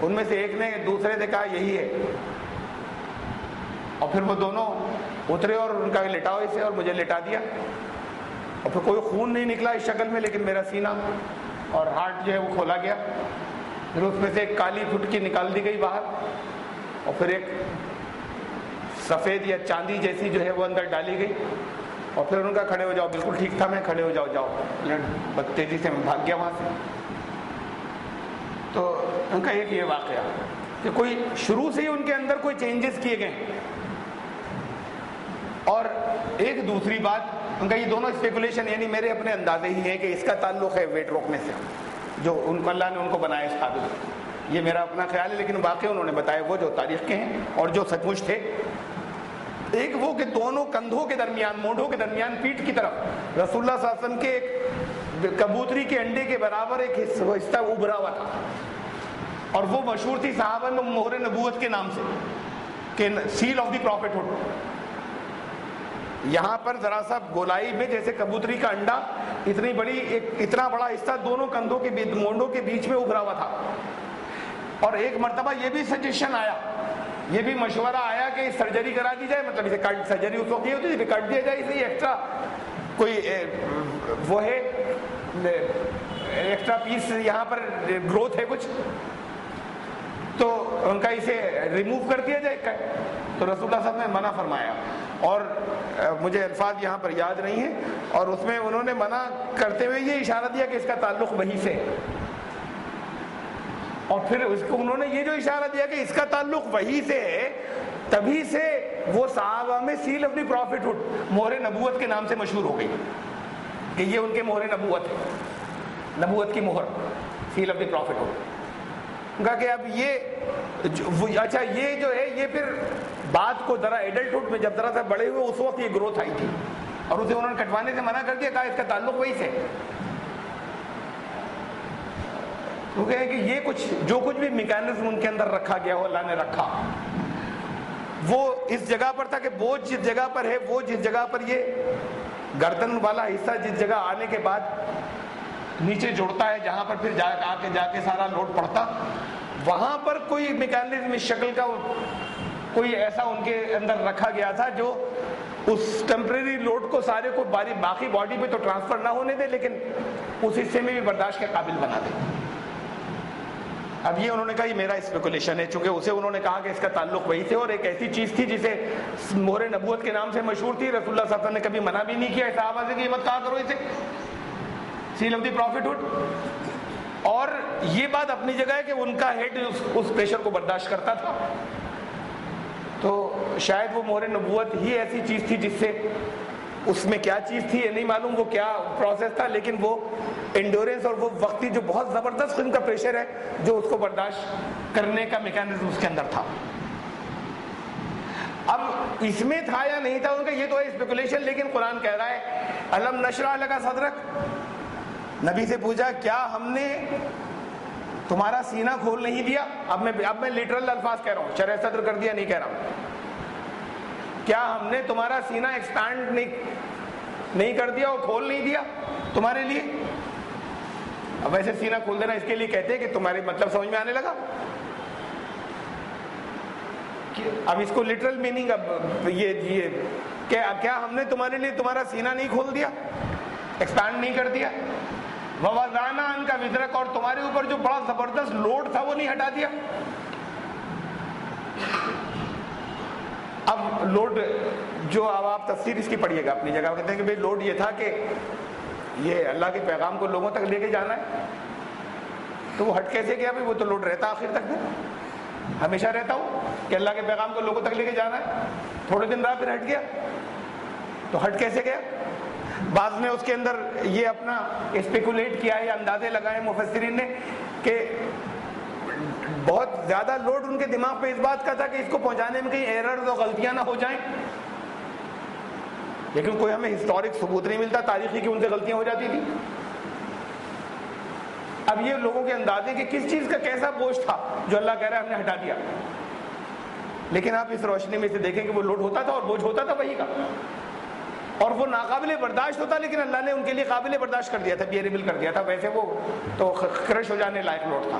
ان میں سے ایک نے دوسرے سے کہا یہی ہے، اور پھر وہ دونوں اترے اور ان کا لٹاؤ اسے، اور مجھے لٹا دیا. اور پھر کوئی خون نہیں نکلا اس شکل میں، لیکن میرا سینہ اور ہارٹ جو ہے وہ کھولا گیا. پھر اس میں سے ایک کالی پھٹکی نکال دی گئی باہر، اور پھر ایک سفید یا چاندی جیسی جو ہے وہ اندر ڈالی گئی. اور پھر ان کا کھڑے ہو جاؤ، بالکل ٹھیک تھا میں، کھڑے ہو جاؤ. بہت تیزی سے میں بھاگ گیا وہاں سے. تو ان کا ایک یہ واقعہ کہ کوئی شروع سے ہی ان کے اندر کوئی چینجز کیے گئے. اور ایک دوسری بات ان کا، یہ دونوں اسپیکولیشن یعنی میرے اپنے اندازے ہی ہیں کہ اس کا تعلق ہے ویٹ روکنے سے، جو ان کو اللہ نے ان کو بنایا اس قابل. یہ میرا اپنا خیال ہے، لیکن واقعی انہوں نے بتایا وہ جو تاریخ کے ہیں اور جو سچ مچ تھے. ایک وہ کہ دونوں کندھوں کے درمیان، مونڈوں کے درمیان، پیٹھ کی طرف رسول اللہ صلی اللہ علیہ وسلم کے ایک کبوتری کے انڈے کے برابر ایک حصہ ابھرا ہوا تھا، اور وہ مشہور تھی صحابہ میں مہر نبوت کے نام سے کہ seal of the prophethood. یہاں پر ذرا سا گولائی میں جیسے کبوتری کا انڈا اتنی بڑی اتنا بڑا حصہ دونوں کندھوں کے مونڈوں کے بیچ میں ابھرا ہوا تھا. اور ایک مرتبہ یہ بھی سجیشن آیا, یہ بھی مشورہ آیا کہ سرجری کرا دی جائے, مطلب اسے سرجری اس وقت یہ ہوتی تھی, کٹ دیا جائے, اس لیے ایکسٹرا کوئی وہ ہے ایکسٹرا پیس یہاں پر گروتھ ہے کچھ, تو ان کا اسے ریموو کر دیا جائے. تو رسول اللہ صاحب نے منع فرمایا, اور مجھے الفاظ یہاں پر یاد نہیں ہیں, اور اس میں انہوں نے منع کرتے ہوئے یہ اشارہ دیا کہ اس کا تعلق وہی سے ہے. اور پھر اس کو انہوں نے یہ جو اشارہ دیا کہ اس کا تعلق وہی سے ہے, تبھی سے وہ صحابہ میں seal of the prophethood, مہر نبوت کے نام سے مشہور ہو گئی کہ یہ ان کے مہر نبوت ہے, نبوت کی مہر, seal of the prophethood. کہا کہ اب یہ اچھا یہ جو ہے یہ پھر بات کو ذرا ایڈلٹہڈ میں جب ذرا سا بڑے ہوئے اس وقت یہ گروتھ آئی تھی, اور اسے انہوں نے کٹوانے سے منع کر دیا, کہا اس کا تعلق وہی سے. وہ کہے کہ یہ کچھ جو کچھ بھی میکینزم ان کے اندر رکھا گیا ہو اللہ نے رکھا, وہ اس جگہ پر تھا کہ بوجھ جس جگہ پر ہے, وہ جس جگہ پر یہ گردن والا حصہ جس جگہ آنے کے بعد نیچے جڑتا ہے, جہاں پر پھر جا کے سارا لوڈ پڑتا, وہاں پر کوئی میکینزم اس شکل کا کوئی ایسا ان کے اندر رکھا گیا تھا جو اس ٹیمپریری لوڈ کو سارے کو باقی باڈی پہ تو ٹرانسفر نہ ہونے دے, لیکن اس حصے میں بھی برداشت کے قابل بنا دے. اب یہ انہوں نے کہا یہ میرا اسپیکولیشن ہے, چونکہ اسے انہوں نے کہا کہ اس کا تعلق وہی سے, اور ایک ایسی چیز تھی جسے مہر نبوت کے نام سے مشہور تھی. رسول اللہ صلی اللہ علیہ وسلم نے کبھی منع بھی نہیں کیا صحابہ سے کہ یہ مت کہا کرو اسے, seal of the prophethood. اور یہ بات اپنی جگہ ہے کہ ان کا ہیڈ اس پریشر کو برداشت کرتا تھا, تو شاید وہ مہر نبوت ہی ایسی چیز تھی جس سے, اس میں کیا چیز تھی یہ نہیں معلوم, وہ کیا پروسیس تھا, لیکن وہ انڈورنس اور وہ وقتی جو بہت زبردست قسم کا پریشر ہے جو اس کو برداشت کرنے کا میکینزم اس کے اندر تھا. اب اس میں تھا یا نہیں تھا ان کا یہ تو ہے اسپیکولیشن, لیکن قرآن کہہ رہا ہے الم نشرح لک صدرک. نبی سے پوچھا کیا ہم نے تمہارا سینہ کھول نہیں دیا. اب میں لٹرل الفاظ کہہ رہا ہوں, شرح صدر کر دیا نہیں کہہ رہا ہوں. کیا ہم نے تمہارا سینہ ایکسپینڈ نہیں کر دیا اور کھول نہیں دیا تمہارے لیے. اب ویسے سینہ کھول دینا اس کے لیے کہتے ہیں کہ تمہاری مطلب سمجھ میں آنے لگا. اب اس کو لٹرل میننگ, اب یہ کیا ہم نے تمہارے لیے تمہارا سینہ نہیں کھول دیا, ایکسپینڈ نہیں کر دیا. وَوَضَعْنَا عَنْكَ وِزْرَكَ, اور تمہارے اوپر جو بڑا زبردست لوڈ تھا وہ نہیں ہٹا دیا. اب لوڈ جو اب آپ تفسیر اس کی پڑھیے گا اپنی جگہ, کہتے ہیں کہ بھئی لوڈ یہ تھا کہ یہ اللہ کے پیغام کو لوگوں تک لے کے جانا ہے, تو وہ ہٹ کیسے گیا. بھئی وہ تو لوڈ رہتا آخر تک, ہمیشہ رہتا ہوں کہ اللہ کے پیغام کو لوگوں تک لے کے جانا ہے. تھوڑے دن رہا پھر ہٹ گیا, تو ہٹ کیسے گیا. بعض نے اس کے اندر یہ اپنا اسپیکولیٹ کیا ہے, اندازے لگائے مفسرین نے کہ بہت زیادہ لوڈ ان کے دماغ پہ اس بات کا تھا کہ اس کو پہنچانے میں کہیں ایررز اور غلطیاں نہ ہو جائیں, لیکن کوئی ہمیں ہسٹورک ثبوت نہیں ملتا تاریخی کہ ان سے غلطیاں ہو جاتی تھی. اب یہ لوگوں کے اندازے کہ کس چیز کا کیسا بوجھ تھا جو اللہ کہہ رہا ہے ہم نے ہٹا دیا, لیکن آپ اس روشنی میں سے دیکھیں کہ وہ لوڈ ہوتا تھا اور بوجھ ہوتا تھا وہی کا, اور وہ ناقابل برداشت ہوتا, لیکن اللہ نے ان کے لیے قابل برداشت کر دیا تھا, بیئریبل کر دیا تھا. ویسے وہ تو کرش ہو جانے لائق لوڈ تھا,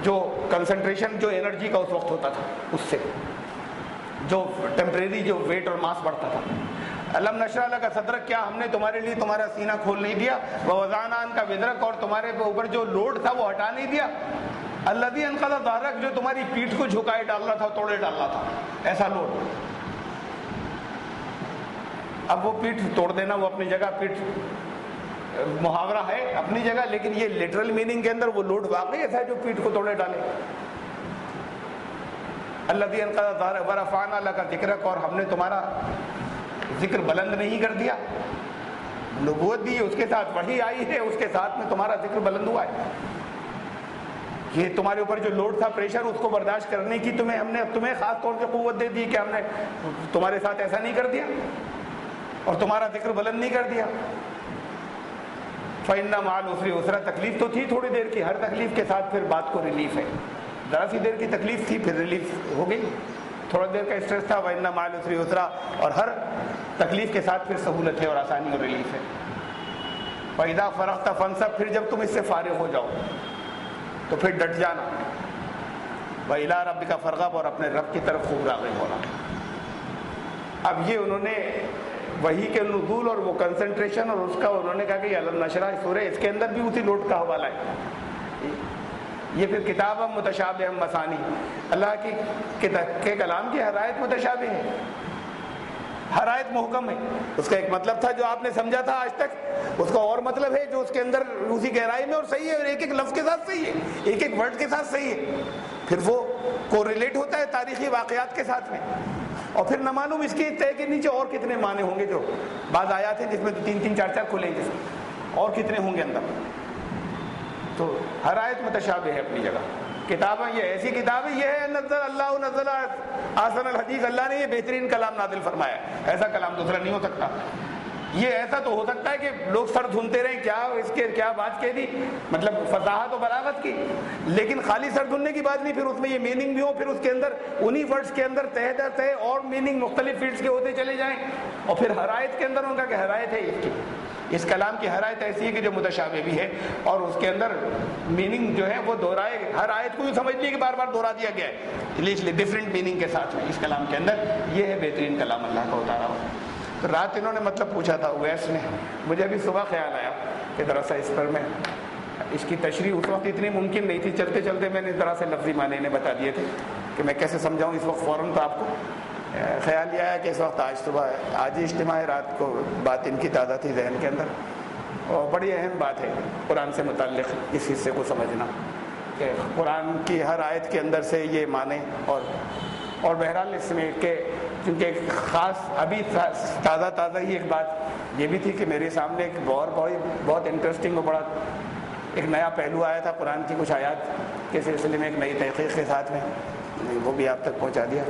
جو کنسنٹریشن جو انرجی کا اس وقت ہوتا تھا اس سے جو ٹیمپریری جو ویٹ اور ماس بڑھتا تھا. الم نشرح لک صدرک, کیا ہم نے تمہارے لیے تمہارا سینہ کھول نہیں دیا. ووضعنا عنک وزرک, اور تمہارے اوپر جو لوڈ تھا وہ ہٹا نہیں دیا. الذی انقض ظہرک, جو تمہاری پیٹھ کو جھکائے ڈالنا تھا, توڑے ڈالنا تھا, ایسا لوڈ. اب وہ پیٹھ توڑ دینا وہ اپنی جگہ, پیٹھ محاورہ ہے اپنی جگہ, لیکن یہ لٹرل میننگ کے اندر وہ لوڈ واقعی ایسا ہے جو پیٹھ کو توڑے ڈالے. الذی انقض ظہرک ورفعنا لک ذکرک, اور ہم نے تمہارا ذکر بلند نہیں کر دیا. نبوت دی اس کے ساتھ وحی آئی ہے, اس کے ساتھ میں تمہارا ذکر بلند ہوا ہے. یہ تمہارے اوپر جو لوڈ تھا, پریشر, اس کو برداشت کرنے کی ہم نے تمہیں خاص طور سے قوت دے دی کہ ہم نے تمہارے ساتھ ایسا نہیں کر دیا اور تمہارا ذکر بلند نہیں کر دیا. فَإِنَّ مَعَ الْعُسْرِ يُسْرًا, تکلیف تو تھی تھوڑی دیر کی, ہر تکلیف کے ساتھ پھر بات کو ریلیف ہے. ذرا سی دیر کی تکلیف تھی, پھر ریلیف ہو گئی. تھوڑا دیر کا اسٹریس تھا، وَإِنَّ مَعَ الْعُسْرِ يُسْرًا، اور ہر تکلیف کے ساتھ پھر سہولت ہے اور آسانی اور ریلیف ہے۔ فَإِذَا فَرَغْتَ فَانصَبْ، پھر جب تم اس سے فارغ ہو جاؤ تو پھر ڈٹ جانا، وَإِلَىٰ رَبِّكَ فَارْغَب، اور اپنے رب کی طرف خوب راغب ہونا۔ اب یہ انہوں نے وحی کے نزول اور وہ کنسنٹریشن اور اس کا انہوں نے کہا کہ یہ علم نشرہ سورہ، اس کے اندر بھی اسی لوٹ کا حوالہ ہے۔ یہ پھر کتاب متشابہ مثانی، اللہ کے کلام کی ہر آیت متشابہ ہے، ہر آیت محکم ہے۔ اس کا ایک مطلب تھا جو آپ نے سمجھا تھا آج تک، اس کا اور مطلب ہے جو اس کے اندر اسی گہرائی میں اور صحیح ہے، اور ایک ایک لفظ کے ساتھ صحیح ہے، ایک ایک ورڈ کے ساتھ صحیح ہے، پھر وہ کو ریلیٹ ہوتا ہے تاریخی واقعات کے ساتھ میں۔ اور پھر نہ معلوم اس کے طے کے نیچے اور کتنے معنی ہوں گے، جو بعض آیات ہیں جس میں 3 4 کھلیں گے، اور کتنے ہوں گے اندر۔ تو ہر آیت متشابہ ہے اپنی جگہ۔ کتابیں یہ ایسی کتاب ہے، یہ ہے نزل اللہ نزل احسن الحدیث، اللہ نے یہ بہترین کلام نازل فرمایا، ایسا کلام دوسرا نہیں ہو سکتا۔ یہ ایسا تو ہو سکتا ہے کہ لوگ سر دھنتے رہیں کیا اس کے کیا بات کہہ دی، مطلب فصاحت و بلاغت کی، لیکن خالی سر دھننے کی بات نہیں، پھر اس میں یہ میننگ بھی ہو، پھر اس کے اندر انہی ورڈز کے اندر تہ در تہ اور میننگ مختلف فیلڈز کے ہوتے چلے جائیں، اور پھر ہر آیت کے اندر ان کا کہ ہر آیت ہے اس کلام کی ہر آیت ایسی ہے کہ جو متشابہ بھی ہے، اور اس کے اندر میننگ جو ہے وہ دہرائے، ہر آیت کو یہ سمجھ لیے کہ بار بار دہرا دیا گیا ہے، اس لیے ڈفرینٹ میننگ کے ساتھ میں اس کلام کے اندر یہ ہے بہترین کلام اللہ کا اتارا ہوا۔ تو رات انہوں نے مطلب پوچھا تھا اویس نے، مجھے ابھی صبح خیال آیا کہ ذرا سا اس پر میں اس کی تشریح اس وقت اتنی ممکن نہیں تھی، چلتے چلتے میں نے ذرا سے لفظی معنی نے بتا دیے تھے کہ میں کیسے سمجھاؤں اس وقت فوراً۔ تو آپ کو خیال یہ آیا کہ اس وقت آج ہی اجتماع ہے، رات کو بات ان کی تازہ تھی ذہن کے اندر، اور بڑی اہم بات ہے قرآن سے متعلق اس حصے کو سمجھنا کہ قرآن کی ہر آیت کے اندر سے یہ معنی، اور بہرحال اس میں کہ کیونکہ ایک خاص ابھی تازہ ہی ایک بات یہ بھی تھی کہ میرے سامنے ایک بہت انٹرسٹنگ اور بڑا ایک نیا پہلو آیا تھا قرآن کی کچھ آیات کے سلسلے میں، ایک نئی تحقیق کے ساتھ میں، وہ بھی آپ تک پہنچا دیا۔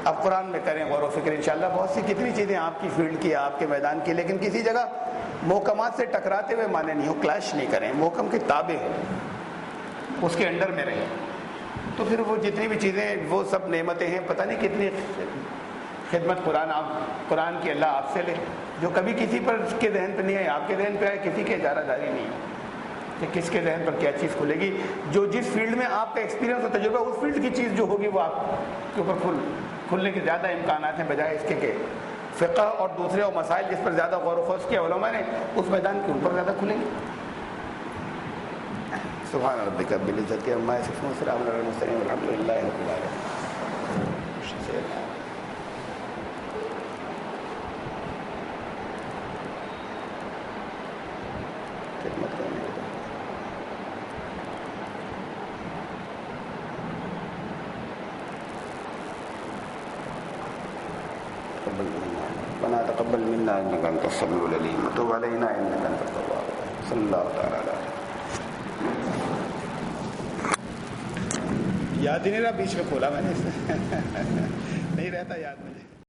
اب قرآن میں کریں غور و فکر انشاءاللہ، بہت سی کتنی چیزیں آپ کی فیلڈ کی، آپ کے میدان کی، لیکن کسی جگہ محکمات سے ٹکراتے ہوئے معنی نہیں ہو، کلیش نہیں کریں، محکم کے تابع اس کے انڈر میں رہیں، تو پھر وہ جتنی بھی چیزیں وہ سب نعمتیں ہیں، پتہ نہیں کتنی خدمت قرآن کی اللہ آپ سے لے، جو کبھی کسی پر کے ذہن پہ نہیں ہے، آپ کے ذہن پہ ہے، کسی کے اجارہ داری نہیں ہے کہ کس کے ذہن پر کیا چیز کھلے گی، جو جس فیلڈ میں آپ کا ایکسپیرینس اور تجربہ، اس فیلڈ کی چیز جو ہوگی وہ آپ کے اوپر کھلنے کے زیادہ امکانات ہیں، بجائے اس کے کہ فقہ اور دوسرے اور مسائل جس پر زیادہ غور و خوض کیا علماء نے، اس میدان کے اوپر زیادہ کھلیں گے۔ سبحان ربک رب العزت عما یصفون وسلام علی المرسلین والحمد للہ رب العالمین۔ ربنا تقبل منا انك انت السميع العليم وتب علينا انك انت التواب الرحيم صلی اللہ تعالی علیہ۔ یاد ہی نہیں رہا، بیچ میں کھولا میں نے نہیں رہتا یاد مجھے۔